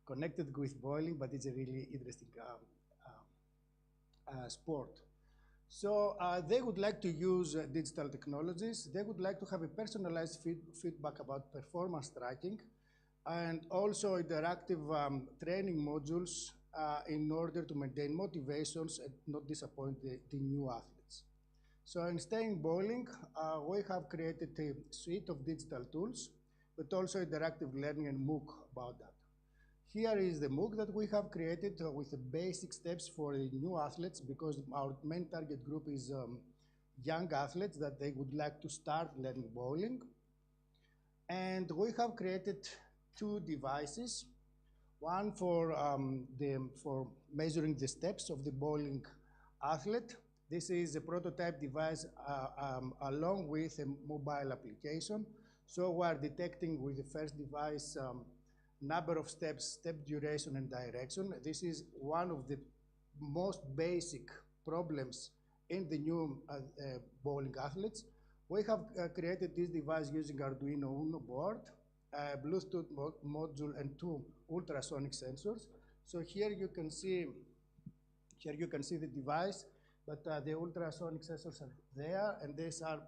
connected with bowling, but it's a really interesting sport. So they would like to use digital technologies. They would like to have a personalized feedback about performance tracking, and also interactive training modules in order to maintain motivations and not disappoint the new athletes. So in staying bowling, we have created a suite of digital tools, but also interactive learning and MOOC about that. Here is the MOOC that we have created with the basic steps for the new athletes, because our main target group is young athletes that they would like to start learning bowling. And we have created two devices, one for measuring the steps of the bowling athlete. This is a prototype device along with a mobile application. So we are detecting with the first device number of steps, step duration, and direction. This is one of the most basic problems in the new bowling athletes. We have created this device using Arduino Uno board, Bluetooth module, and two ultrasonic sensors. So here you can see the device, but the ultrasonic sensors are there, and these are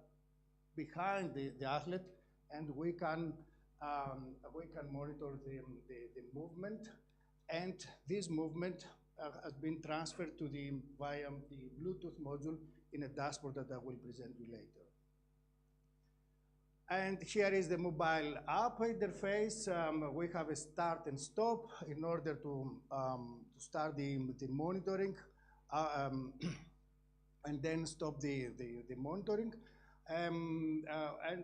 behind the athlete, and we can monitor the movement, and this movement has been transferred via the Bluetooth module in a dashboard that I will present you later. And here is the mobile app interface. We have a start and stop in order to start the monitoring and then stop the monitoring. And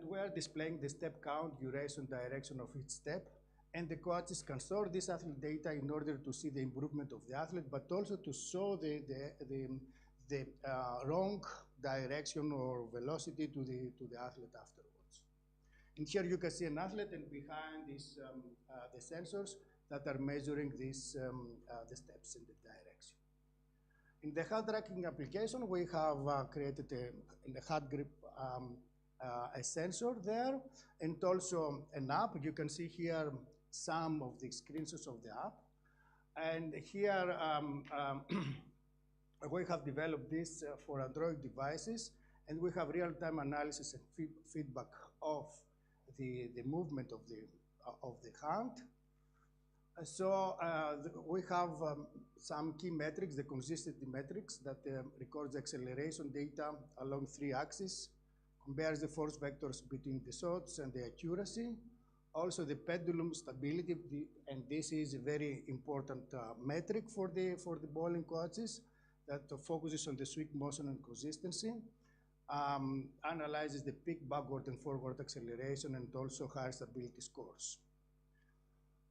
we are displaying the step count, duration, direction of each step. And the coaches can store this athlete data in order to see the improvement of the athlete, but also to show the wrong direction or velocity to the athlete afterwards. And here you can see an athlete, and behind this, the sensors that are measuring this, the steps in the direction. In the hand tracking application, we have created in the hand grip a sensor there, and also an app. You can see here some of the screenshots of the app. And here we have developed this for Android devices, and we have real-time analysis and feedback of the movement of the hand. So we have some key metrics, the consistency metrics that records acceleration data along 3 axes, compares the force vectors between the shots and the accuracy, also the pendulum stability, and this is a very important metric for the bowling coaches that focuses on the swing motion and consistency, analyzes the peak backward and forward acceleration, and also higher stability scores.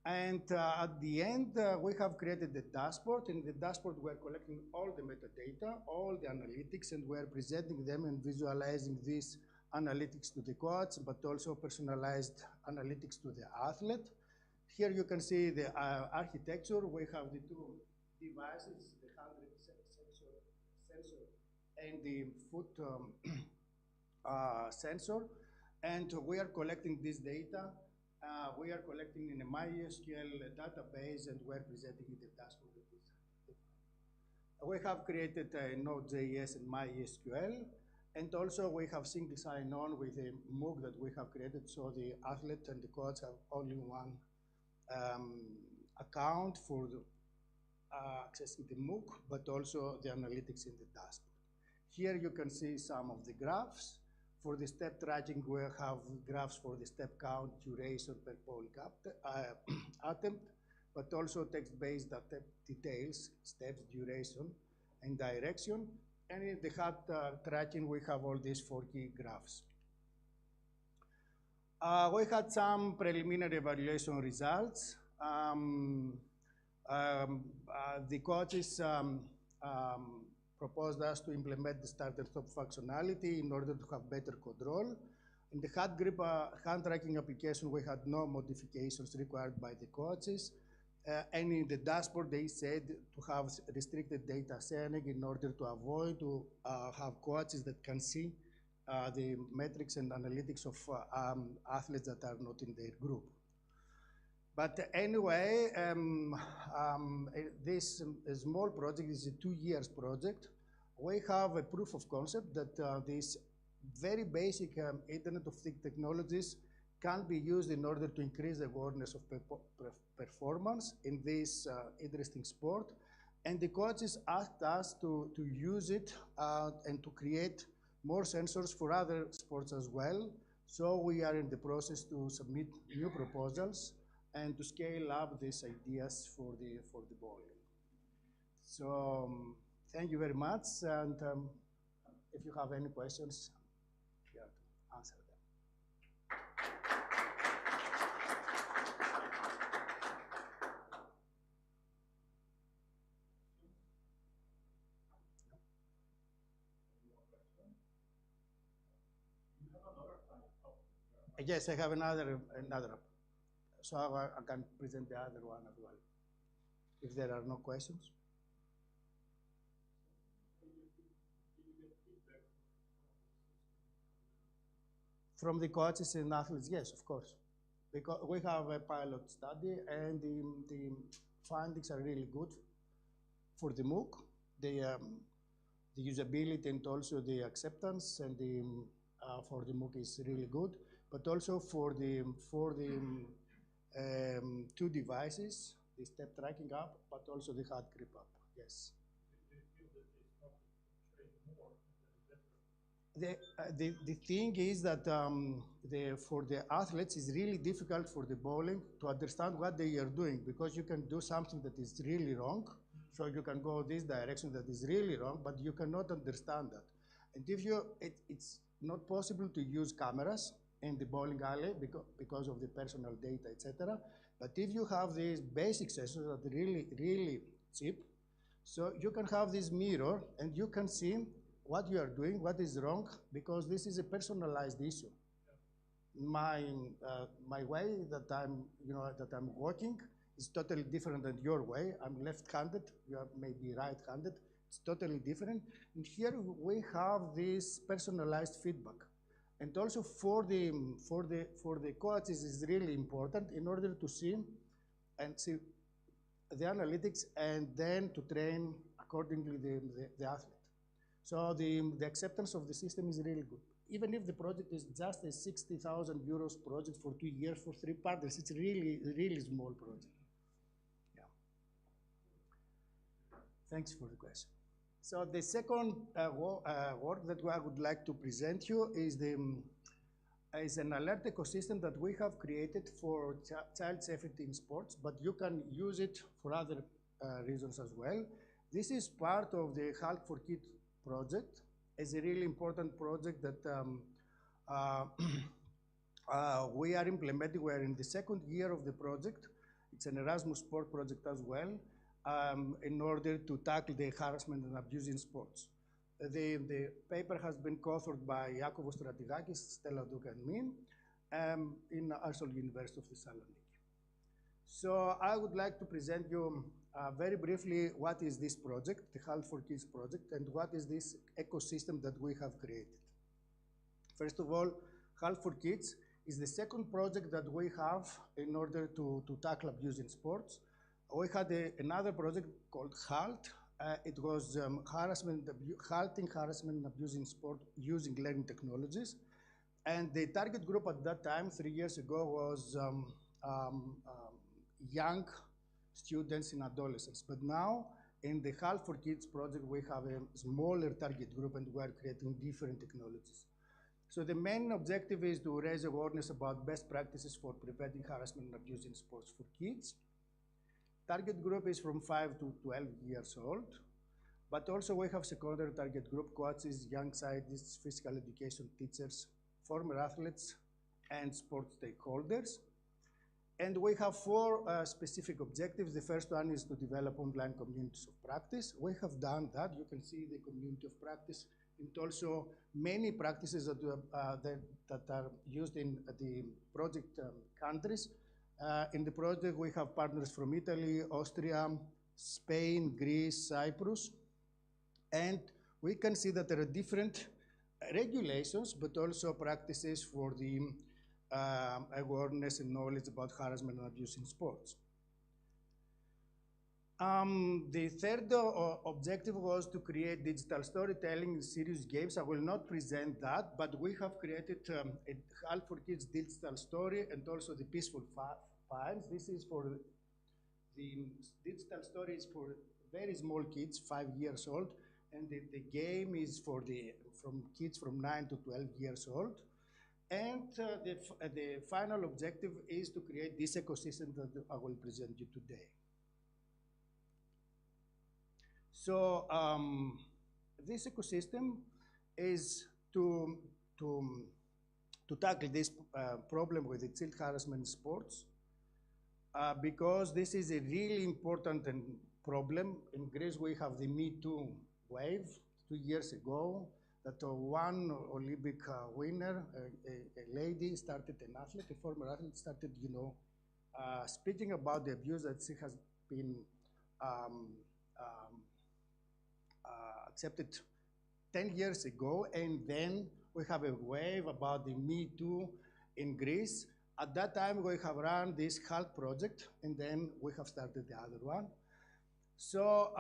And at the end, we have created the dashboard. In the dashboard, we're collecting all the metadata, all the analytics, and we're presenting them and visualizing these analytics to the coach, but also personalized analytics to the athlete. Here you can see the architecture. We have the 2 devices, the hand sensor and the foot sensor, and we are collecting this data. We are collecting in a MySQL database, and we're presenting in the dashboard. We have created Node.js and MySQL, and also we have single sign-on with a MOOC that we have created, so the athlete and the coach have only one account for the, accessing the MOOC, but also the analytics in the dashboard. Here you can see some of the graphs. For the step tracking, we have graphs for the step count, duration per polling attempt, but also text-based details, steps, duration, and direction. And in the HAT tracking, we have all these 4 key graphs. We had some preliminary evaluation results. The coaches proposed us to implement the start and stop functionality in order to have better control. In the HAT grip hand tracking application, we had no modifications required by the coaches. And in the dashboard, they said to have restricted data sharing in order to avoid to have coaches that can see the metrics and analytics of athletes that are not in their group. But anyway, this small project is a 2 years project. We have a proof of concept that these very basic Internet of Things technologies can be used in order to increase the awareness of performance in this interesting sport. And the coaches asked us to use it and to create more sensors for other sports as well. So we are in the process to submit new proposals and to scale up these ideas for the bowling. So thank you very much, and if you have any questions, I'm here to answer them. Yes, I have another. So I can present the other one as well, if there are no questions. From the coaches and athletes, yes, of course. Because we have a pilot study, and the findings are really good for the MOOC. The usability and also the acceptance and for the MOOC is really good, but also for the 2 devices, the step tracking app, but also the HAT grip app, yes. The thing is that for the athletes, it's really difficult for the bowling to understand what they are doing, because you can do something that is really wrong, so you can go this direction that is really wrong, but you cannot understand that. And if it's not possible to use cameras in the bowling alley because of the personal data, etc. But if you have these basic sensors that are really cheap, so you can have this mirror and you can see what you are doing, what is wrong, because this is a personalized issue. My way that I'm walking is totally different than your way. I'm left-handed, you are maybe right-handed. It's totally different. And here we have this personalized feedback. And also for the coaches is really important in order to see the analytics and then to train accordingly the athlete. So the acceptance of the system is really good. Even if the project is just a 60,000 euros project for 2 years for 3 partners, it's a really small project. Yeah. Thanks for the question. So the second work that I would like to present you is an alert ecosystem that we have created for child safety in sports, but you can use it for other reasons as well. This is part of the Halt for Kids project. It's a really important project that we are implementing. We are in the 2nd year of the project. It's an Erasmus sport project as well, in order to tackle the harassment and abuse in sports. The paper has been co-authored by Iakouvo Stratigakis, Stella Duca, and me in Arsenal University of Thessaloniki. So I would like to present you very briefly what is this project, the Halt for Kids project, and what is this ecosystem that we have created. First of all, Halt for Kids is the 2nd project that we have in order to tackle abuse in sports. We had another project called HALT. It was halting harassment and abuse in sport using learning technologies. And the target group at that time, 3 years ago, was young students and adolescents. But now, in the Health for Kids project, we have a smaller target group and we are creating different technologies. So the main objective is to raise awareness about best practices for preventing harassment and abuse in sports for kids. Target group is from 5 to 12 years old, but also we have secondary target group, coaches, young scientists, physical education teachers, former athletes, and sports stakeholders. And we have four specific objectives. The first one is to develop online communities of practice. We have done that. You can see the community of practice and also many practices that are used in the project countries. In the project, we have partners from Italy, Austria, Spain, Greece, Cyprus. And we can see that there are different regulations, but also practices for the awareness and knowledge about harassment and abuse in sports. The third objective was to create digital storytelling in serious games. I will not present that, but we have created a Health for Kids digital story and also the Peaceful Files. This is for the digital story is for very small kids, 5 years old, and the game is for from kids from 9 to 12 years old. And the final objective is to create this ecosystem that I will present you today. So this ecosystem is to tackle this problem with the child harassment in sports because this is a really important problem. In Greece, we have the Me Too wave 2 years ago that one Olympic winner, a lady, started an athlete, a former athlete, started, speaking about the abuse that she has been accepted 10 years ago, and then we have a wave about the Me Too in Greece. At that time, we have run this HALT project, and then we have started the other one. So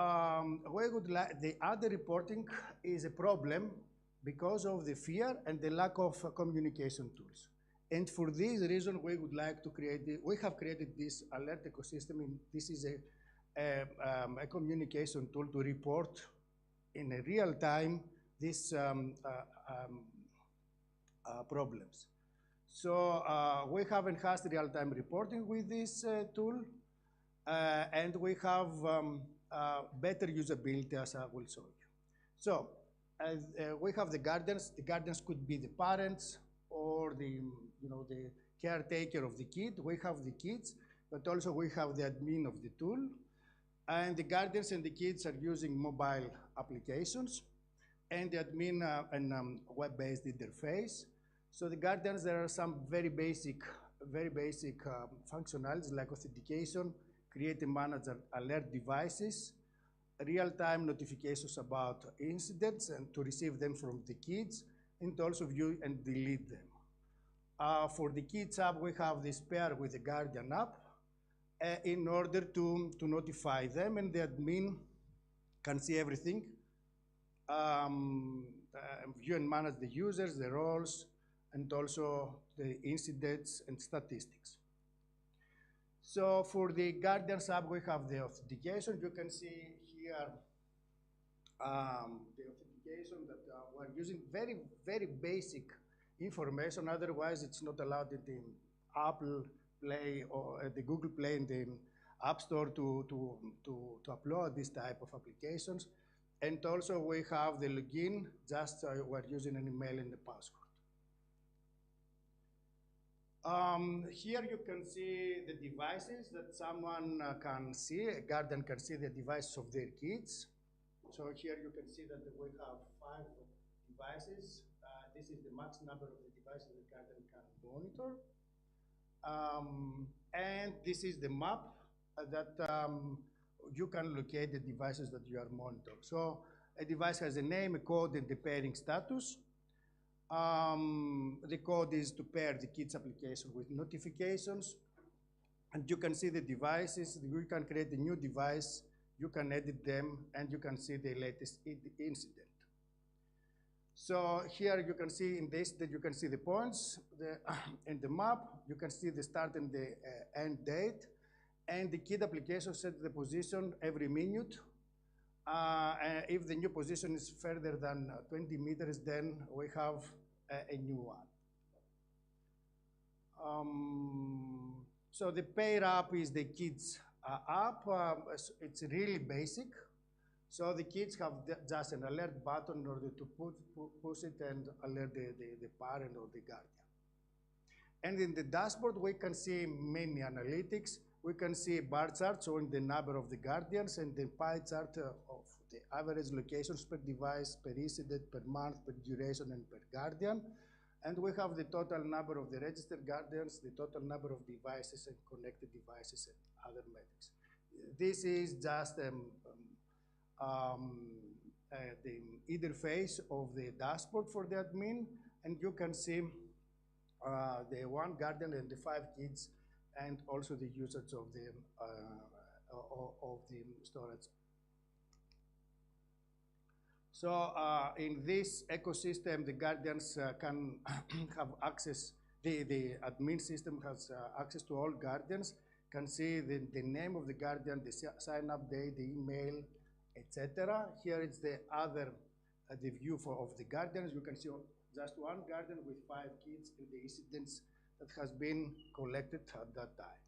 we would like, the other reporting is a problem because of the fear and the lack of communication tools. And for this reason, we would like to create, we have created this alert ecosystem, and this is a communication tool to report in a real time these problems. So we have enhanced real-time reporting with this tool, and we have better usability, as I will show you. So we have the guardians. The guardians could be the parents or the caretaker of the kid. We have the kids, but also we have the admin of the tool. And the guardians and the kids are using mobile applications, and the admin and web-based interface. So the guardians, there are some very basic functionalities like authentication, create and manage alert devices, real-time notifications about incidents and to receive them from the kids, and also view and delete them. For the kids app, we have this pair with the Guardian app in order to notify them, and the admin can see everything, view and manage the users, the roles, and also the incidents and statistics. So for the Guardians app, we have the authentication. You can see here the authentication that we're using very basic information. Otherwise, it's not allowed in the Apple Play or the Google Play in the App Store to upload this type of applications. And also we have the login, just we're using an email and the password. Here you can see the devices that someone can see. A guardian can see the devices of their kids. So here you can see that we have 5 devices. This is the max number of the devices the guardian can monitor. And this is the map that you can locate the devices that you are monitoring. So a device has a name, a code, and the pairing status. The code is to pair the kids application with notifications. And you can see the devices. You can create a new device. You can edit them, and you can see the latest incident. So here you can see in this that you can see the points in the map. You can see the start and the end date. And the kid application sets the position every minute. And if the new position is further than 20 meters, then we have a new one. So the pair app is the kids app. It's really basic. So the kids have just an alert button in order to push it and alert the parent or the guardian. And in the dashboard, we can see many analytics. We can see a bar chart showing the number of the guardians and the pie chart of the average locations per device, per incident, per month, per duration, and per guardian. And we have the total number of the registered guardians, the total number of devices and connected devices and other metrics. This is just the interface of the dashboard for the admin, and you can see the one guardian and the 5 kids, and also the usage of the storage. So in this ecosystem, the guardians can have access, the admin system has access to all guardians, can see the name of the guardian, the sign-up date, the email, etc. Here it's the other, the view of the guardians. You can see just one guardian with 5 kids and the incidents that has been collected at that time.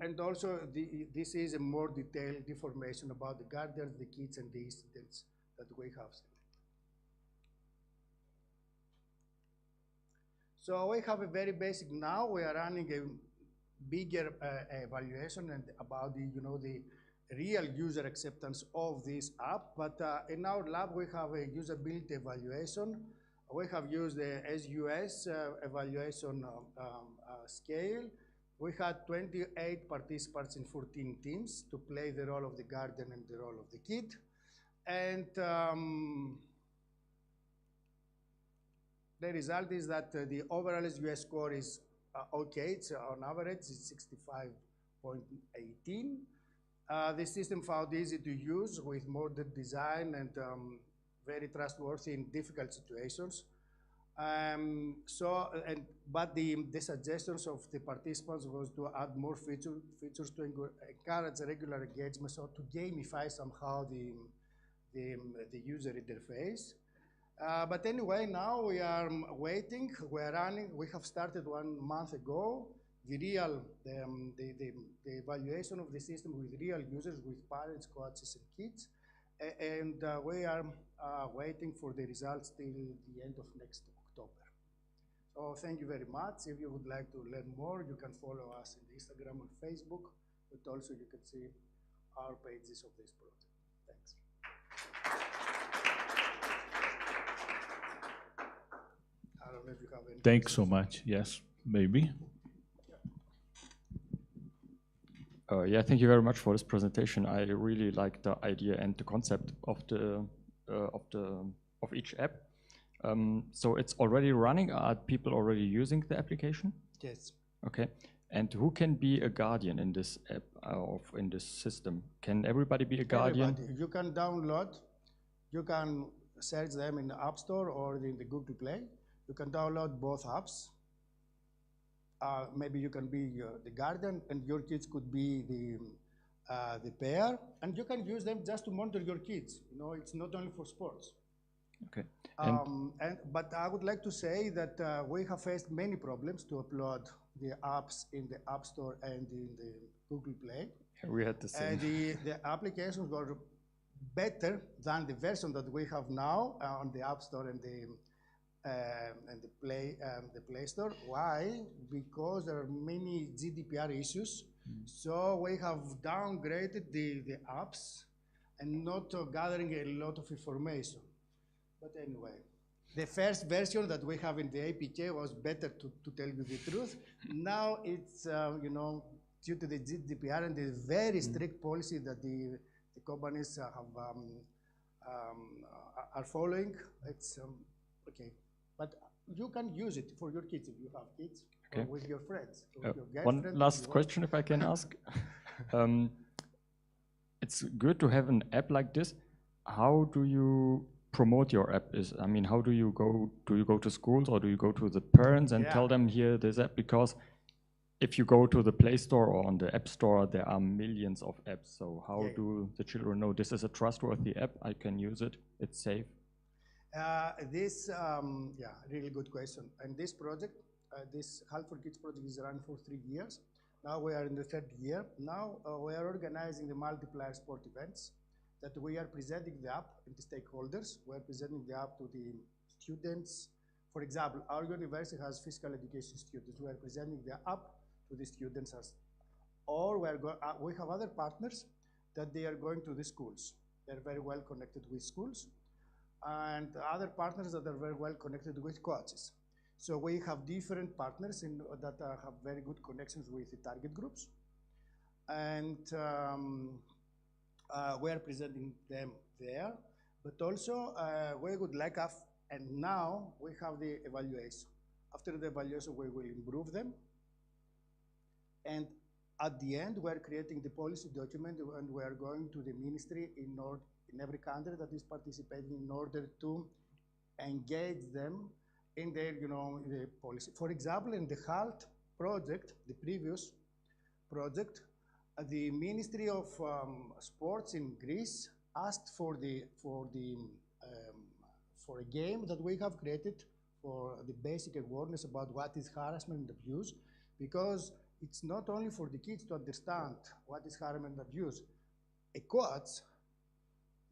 And also, this is a more detailed information about the guardians, the kids, and the incidents that we have seen. So we have a very basic now. We are running a bigger evaluation and about the real user acceptance of this app. But in our lab, we have a usability evaluation. We have used the SUS evaluation scale. We had 28 participants in 14 teams to play the role of the guardian and the role of the kid. And the result is that the overall SUS score is okay. It's on average, it's 65.18. The system found easy to use with modern design and very trustworthy in difficult situations. But the suggestions of the participants was to add more features to encourage regular engagement, so to gamify somehow the user interface. But anyway, now we are waiting. We are running. We have started 1 month ago. The evaluation of the system with real users, with parents, coaches, and kids, and we are waiting for the results till the end of next October. So thank you very much. If you would like to learn more, you can follow us on Instagram or Facebook, but also you can see our pages of this project. Thanks. I don't know if you have any Thanks so much. Yes, maybe. Yeah, thank you very much for this presentation. I really like the idea and the concept of each app. So it's already running. Are people already using the application? Yes. Okay. And who can be a guardian in this app in this system? Can everybody be a guardian? Everybody. You can download. You can search them in the App Store or in the Google Play. You can download both apps. Maybe you can be the guardian, and your kids could be the pair, and you can use them just to monitor your kids. It's not only for sports. Okay. But I would like to say that we have faced many problems to upload the apps in the App Store and in the Google Play. We had the same. And the applications were better than the version that we have now on the App Store and the Play Store. Why? Because there are many GDPR issues. So we have downgraded the apps and not gathering a lot of information. But anyway, the first version that we have in the APK was better, to tell you the truth. Now it's due to the GDPR and the very strict policy that the companies are following. It's okay. But you can use it for your kids if you have kids, okay, or with your friends. Or with your one last question, if I can ask. It's good to have an app like this. How do you promote your app? I mean, how do you go to schools, or do you go to the parents and tell them here this app? Because if you go to the Play Store or on the App Store, there are millions of apps. So how Yeah. do the children know this is a trustworthy app? I can use it. It's safe. Yeah, really good question. And this project, this Health for Kids project is run for 3 years. Now we are in the third year. Now we are organizing the multiplier sport events that we are presenting the app to the stakeholders. We are presenting the app to the students. For example, our university has physical education students. We are presenting the app to the students or we have other partners that they are going to the schools. They're very well connected with schools, and other partners that are very well connected with coaches. So we have different partners that have very good connections with the target groups, and we are presenting them there. But also, we would like and now we have the evaluation. After the evaluation, we will improve them. And at the end, we are creating the policy document, and we are going to the ministry in every country that is participating in order to engage them in their, the policy. For example, in the HALT project, the previous project, the Ministry of Sports in Greece asked for a game that we have created for the basic awareness about what is harassment and abuse, because it's not only for the kids to understand what is harassment and abuse. A coach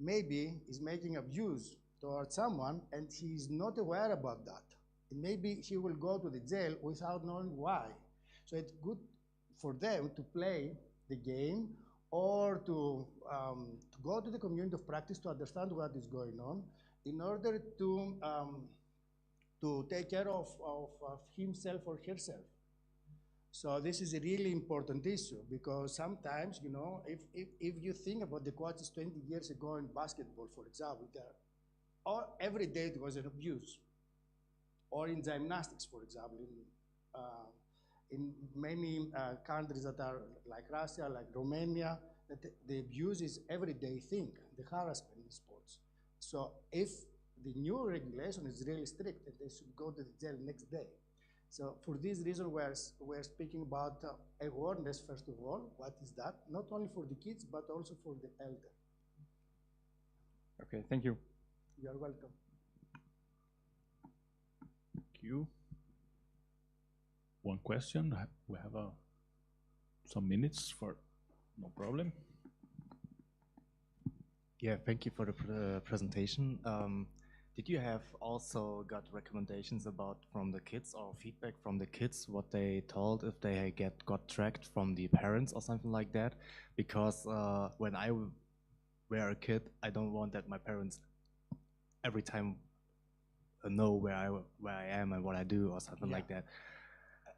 maybe is making abuse towards someone and he is not aware about that. And maybe he will go to the jail without knowing why. So it's good for them to play the game or to go to the community of practice to understand what is going on in order to take care of himself or herself. So this is a really important issue because sometimes, if you think about the coaches 20 years ago in basketball, for example, every day it was an abuse. Or in gymnastics, for example, in many countries that are like Russia, like Romania, that the abuse is everyday thing, the harassment in sports. So if the new regulation is really strict, they should go to the jail next day. So for this reason, we're speaking about awareness, first of all. What is that? Not only for the kids, but also for the elder. Okay, thank you. You're welcome. Thank you. One question. We have some minutes for, no problem. Yeah, thank you for the presentation. Did you have also got recommendations from the kids or feedback from the kids, what they told if they got tracked from the parents or something like that? Because when I were a kid, I don't want that my parents every time know where I am and what I do or something like that.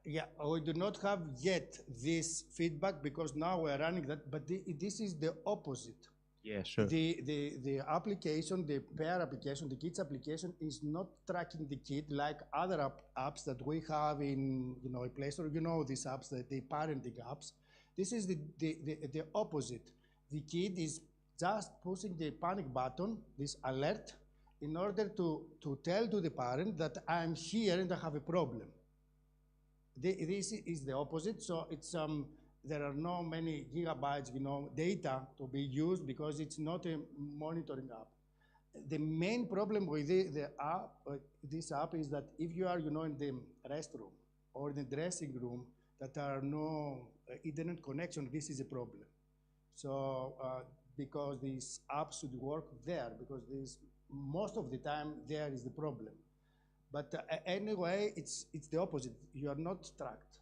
Yeah, we do not have yet this feedback because now we're running that, but this is the opposite. Yeah, sure. The application, the pair application, the kids application is not tracking the kid like other apps that we have in a Play Store. These apps, the parenting apps. This is the opposite. The kid is just pushing the panic button, this alert, in order to tell to the parent that I'm here and I have a problem. This is the opposite. So it's there are no many gigabytes, data to be used because it's not a monitoring app. The main problem with the app, this app, is that if you are, in the restroom or the dressing room that are no internet connection, this is a problem. So because this app should work there, because most of the time there is the problem. But anyway, it's the opposite. You are not tracked.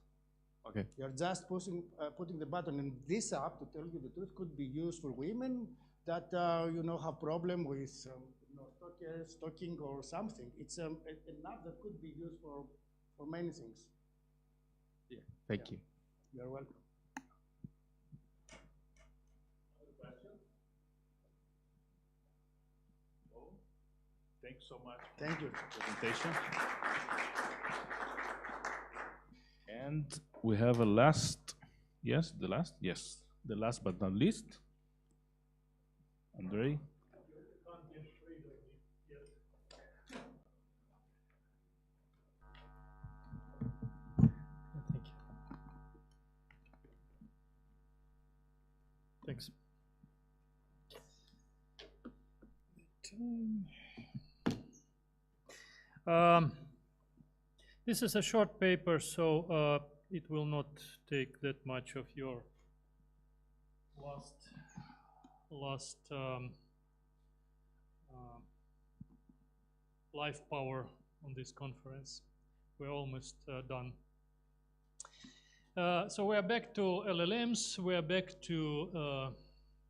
Okay. You're just putting the button. And this app, to tell you the truth, could be used for women that have problem with stalking or something. It's an app that could be used for many things. Yeah. Thank you. You're welcome. Other questions? No? Thanks so much. Thank you. Presentation. And we have a last, yes, the last but not least, Andrei. Thank you. Thanks. This is a short paper, so it will not take that much of your last life power on this conference. We're almost done. So we are back to LLMs. We are back to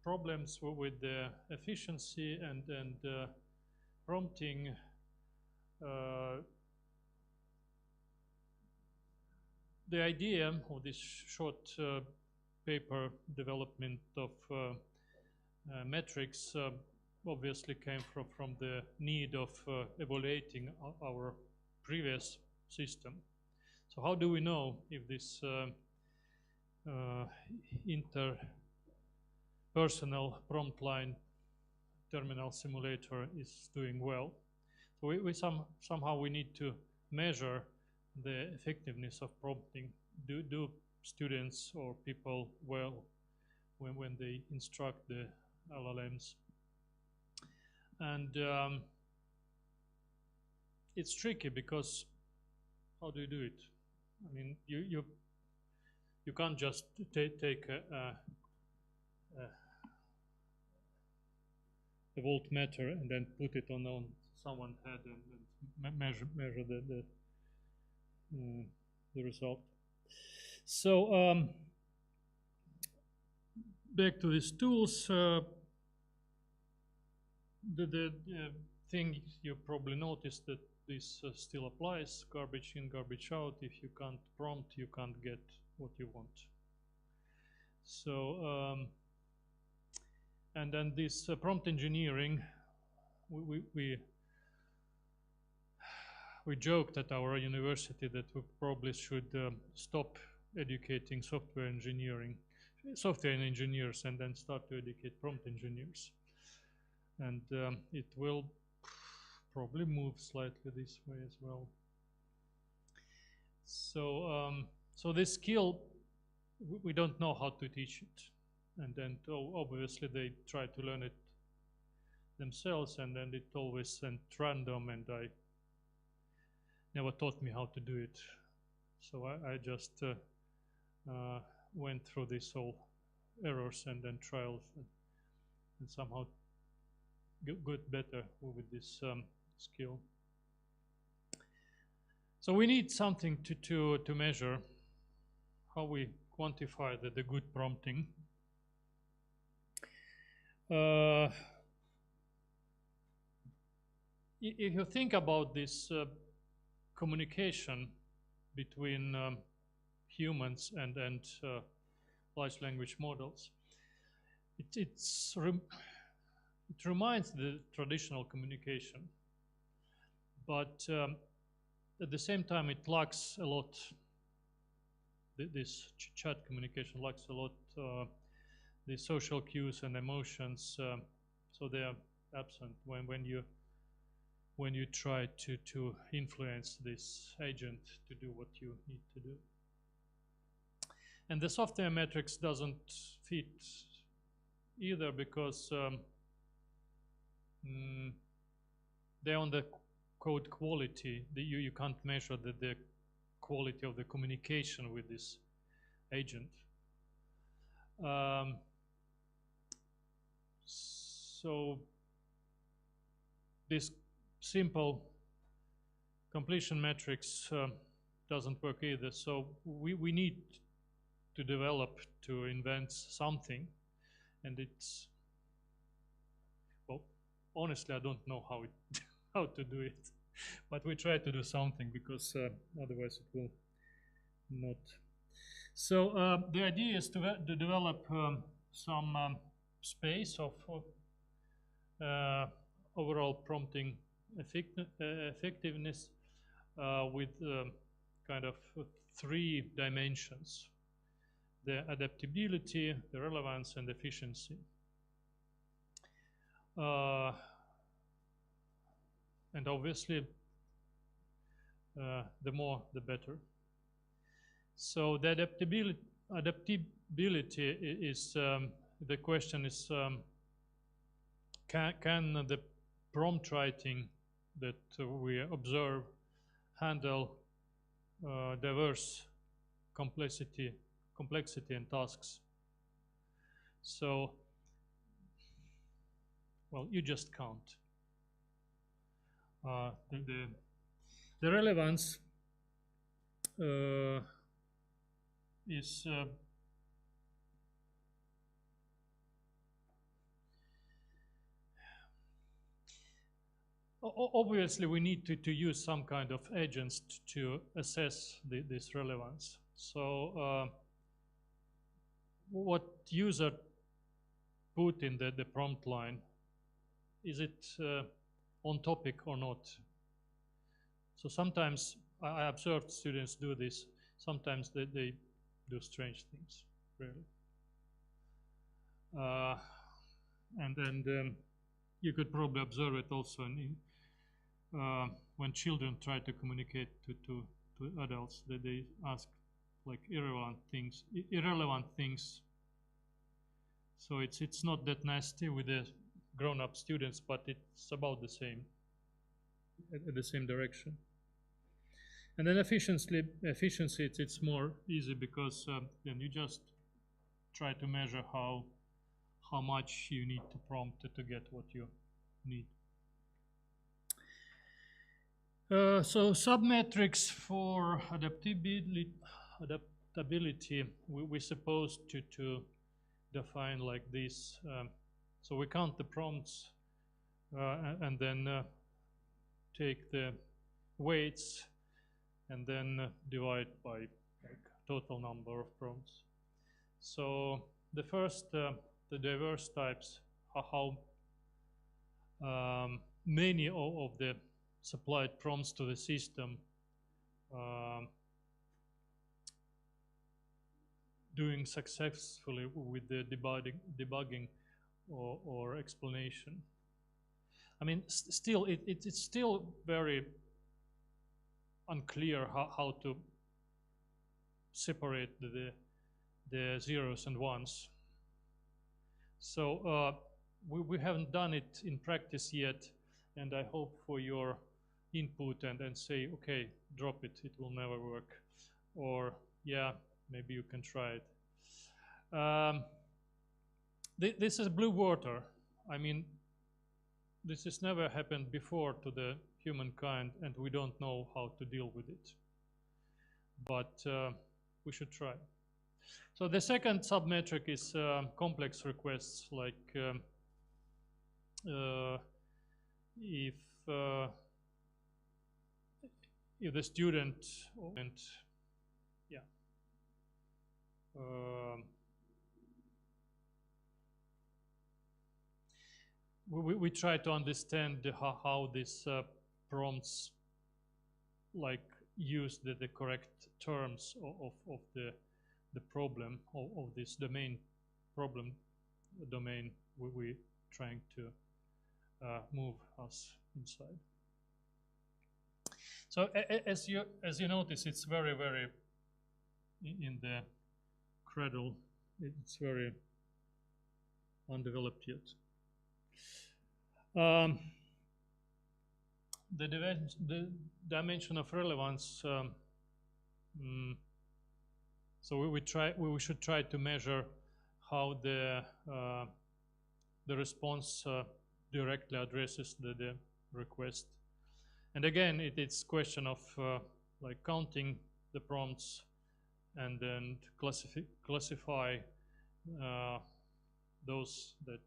problems with the efficiency and prompting. The idea of this short paper development of metrics obviously came from the need of evaluating our previous system. So how do we know if this interpersonal prompt line terminal simulator is doing well? So somehow we need to measure the effectiveness of prompting. Do students or people well when they instruct the LLMs? And it's tricky because how do you do it? I mean, you can't just take a voltmeter and then put it on someone's head and measure the result. So back to these tools. The thing you probably noticed that this still applies: garbage in, garbage out. If you can't prompt, you can't get what you want. So and then this prompt engineering, we joked at our university that we probably should stop educating software engineers and then start to educate prompt engineers. And it will probably move slightly this way as well. So, so this skill, we don't know how to teach it. And then obviously they try to learn it themselves, and then it always went random, and I never taught me how to do it. So I just went through these all errors and then trials and somehow got better with this skill. So we need something to measure how we quantify the good prompting. If you think about this communication between humans and large language models, it reminds the traditional communication, but at the same time it lacks a lot. This chat communication lacks a lot the social cues and emotions, so they are absent when you try to influence this agent to do what you need to do. And the software metrics doesn't fit either, because they're on the code quality. You can't measure the quality of the communication with this agent. So this simple completion metrics doesn't work either. So we need to develop, to invent something, and it's, well, honestly I don't know how to do it, but we try to do something, because otherwise it will not. So the idea is to develop some space of overall prompting effectiveness with kind of 3 dimensions: the adaptability, the relevance, and efficiency. And obviously, the more, the better. So the adaptability is the question is, can the prompt writing that we observe handle diverse complexity and tasks? So, well, you just count. The relevance is obviously we need to use some kind of agents to assess this relevance. So what user put in the prompt line, is it on topic or not? So sometimes I observed students do this. Sometimes they do strange things, really. And you could probably observe it also when children try to communicate to adults, that they ask like irrelevant things. So it's not that nasty with the grown-up students, but it's about the same, at the same direction. And then efficiency, it's more easy because then you just try to measure how much you need to prompt to get what you need. So submetrics for adaptability, we're supposed to define like this. So we count the prompts and then take the weights and then divide by like total number of prompts. So the first, the diverse types, how many of the supplied prompts to the system doing successfully with the debugging or explanation. I mean, still, it's still very unclear how to separate the zeros and ones. So we haven't done it in practice yet, and I hope for your input and say, okay, drop it, it will never work, or yeah, maybe you can try it. This is blue water. I mean, this has never happened before to the humankind, and we don't know how to deal with it. But we should try. So the second submetric is complex requests, like if the student and yeah. We try to understand how these prompts like use the correct terms of the problem of this problem domain we're trying to move us inside. So as you notice, it's very in the cradle. It's very undeveloped yet. The dimension of relevance. So we should try to measure how the response directly addresses the request. And again, it's question of like counting the prompts and then classify those that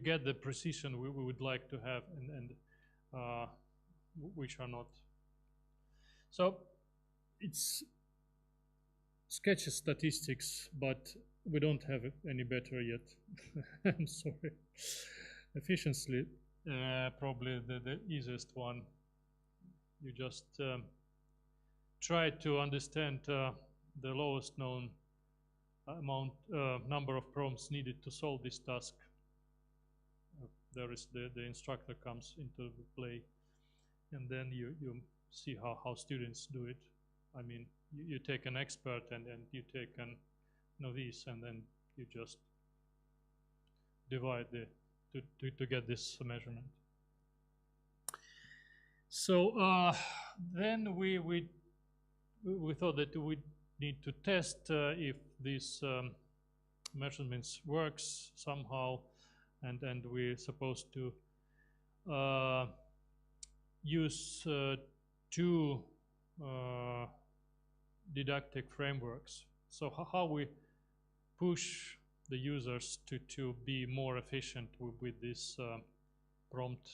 get the precision we would like to have and which are not. So it's sketchy statistics, but we don't have any better yet. I'm sorry. Efficiency, probably the easiest one. You just try to understand the lowest known number of prompts needed to solve this task. There is the instructor comes into the play, and then you see how students do it. I mean, you take an expert and you take an novice, and then you just divide to get this measurement. So then we thought that we need to test if these measurements works somehow, and we're supposed to use two didactic frameworks. So how we push the users to be more efficient with this prompt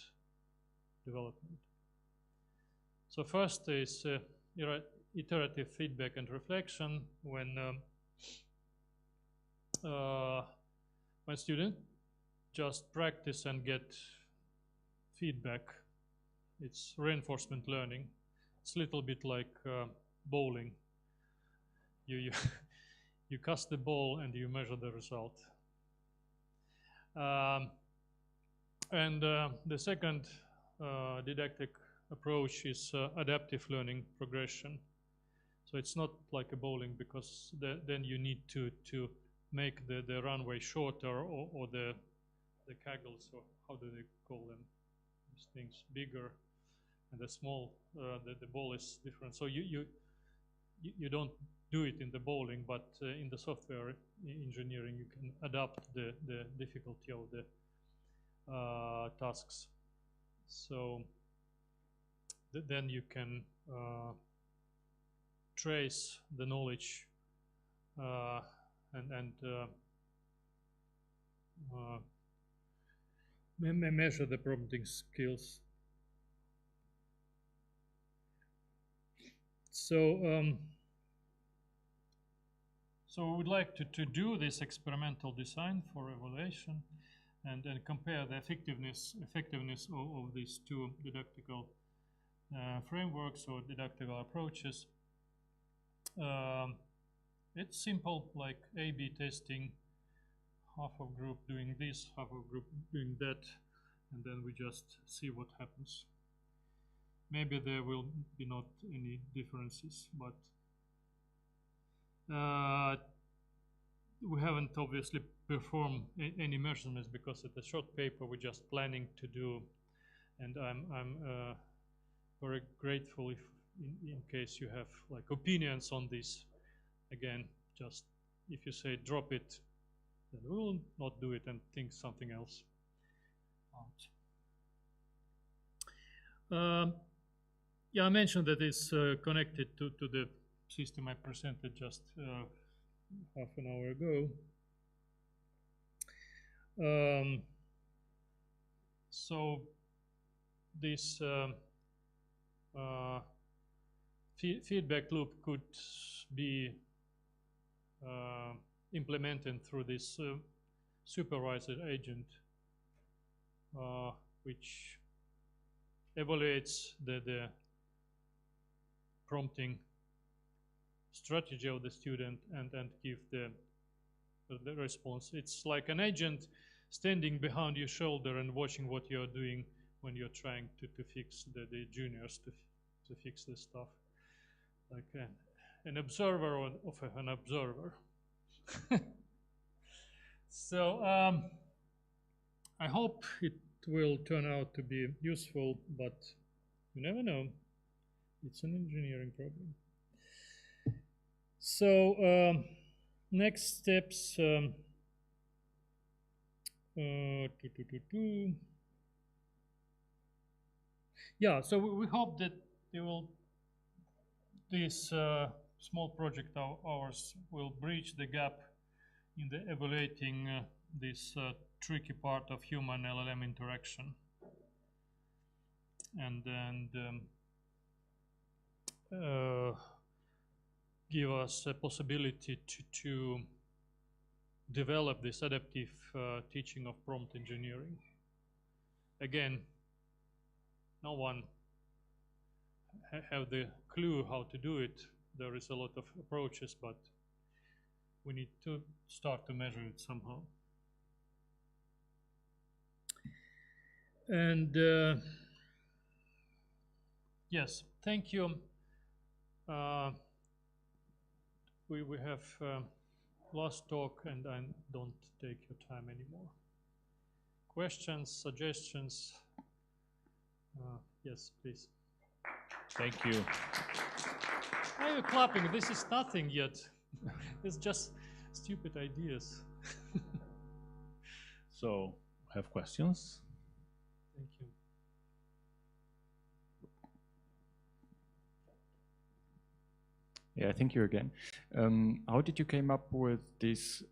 development. So first is iterative feedback and reflection when students just practice and get feedback. It's reinforcement learning. It's a little bit like bowling. You cast the ball and you measure the result. And the second didactic approach is adaptive learning progression. So it's not like a bowling, because then you need to make the runway shorter, or the kegels, or how do they call them? These things bigger, and the small. The ball is different. So you don't do it in the bowling, but in the software engineering you can adapt the difficulty of the tasks. So then you can trace the knowledge and measure the prompting skills. So so we would like to do this experimental design for evaluation, and then compare the effectiveness of these two didactical frameworks or didactical approaches. It's simple, like A/B testing, half of group doing this, half of group doing that, and then we just see what happens. Maybe there will be not any differences, but we haven't obviously performed any measurements, because it's a short paper we're just planning to do, and I'm very grateful in case you have like opinions on this. Again, just if you say drop it, then we will not do it and think something else out. Yeah, I mentioned that it's connected to the system I presented just half an hour ago. So this feedback loop could be implemented through this supervisor agent, which evaluates the prompting strategy of the student and give the response. It's like an agent standing behind your shoulder and watching what you're doing when you're trying to fix the juniors to fix this stuff. Like an observer of an observer. So I hope it will turn out to be useful, but you never know. It's an engineering problem. So next steps. Yeah, so we hope that this small project of ours will bridge the gap in the evaluating this tricky part of human LLM interaction, and then give us a possibility to develop this adaptive teaching of prompt engineering. Again, no one have the clue how to do it. There is a lot of approaches, but we need to start to measure it somehow. And yes, thank you. we have last talk, and I don't take your time anymore. Questions, suggestions? Yes, please. Thank you. Why are you clapping? This is nothing yet. It's just stupid ideas. So, have questions? Thank you. Yeah, thank you again. How did you came up with these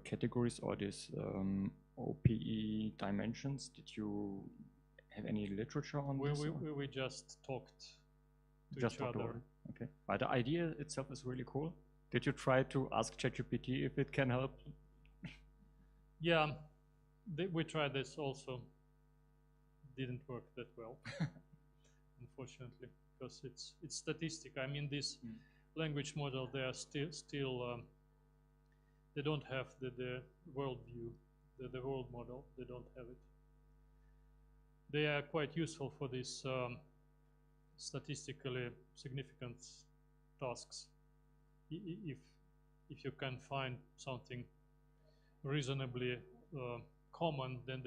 categories or these OPE dimensions? Did you have any literature on this? We just talked to Just each talked other. over it. Okay, but the idea itself is really cool. Did you try to ask ChatGPT if it can help? Yeah, we tried this also. Didn't work that well, unfortunately, because it's statistic. I mean, this language model, they are still they don't have the world view, the world model. They don't have it. They are quite useful for these statistically significant tasks. If you can find something reasonably common, then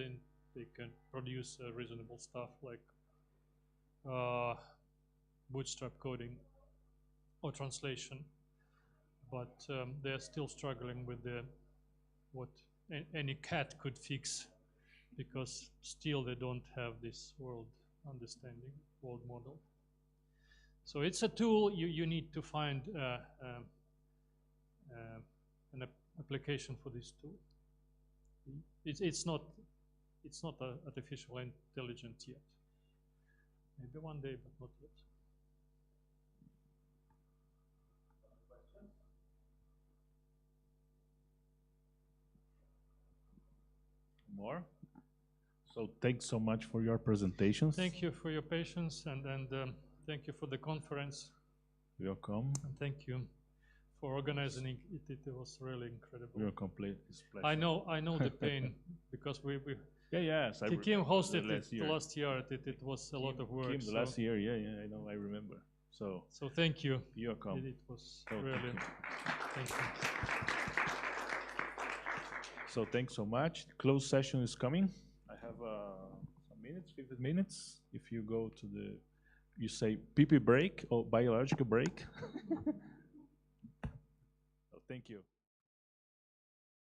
they can produce reasonable stuff like bootstrap coding or translation. But they're still struggling with what any cat could fix, because still they don't have this world understanding, world model. So it's a tool. You need to find an application for this tool. It's not artificial intelligence yet. Maybe one day, but not yet. More? So thanks so much for your presentations. Thank you for your patience, and thank you for the conference. Welcome. And thank you for organizing it. It was really incredible. You're complete. It's a pleasure. I know the pain, because Yes. Kim hosted last it year. last year. It was a lot of work. Kim, the last year, yeah, I know, I remember. So thank you. you're welcome. It was So really. Thank you. So thanks so much. The closed session is coming. I have some minutes, 15 minutes. If you go to you say pee break or biological break. So thank you.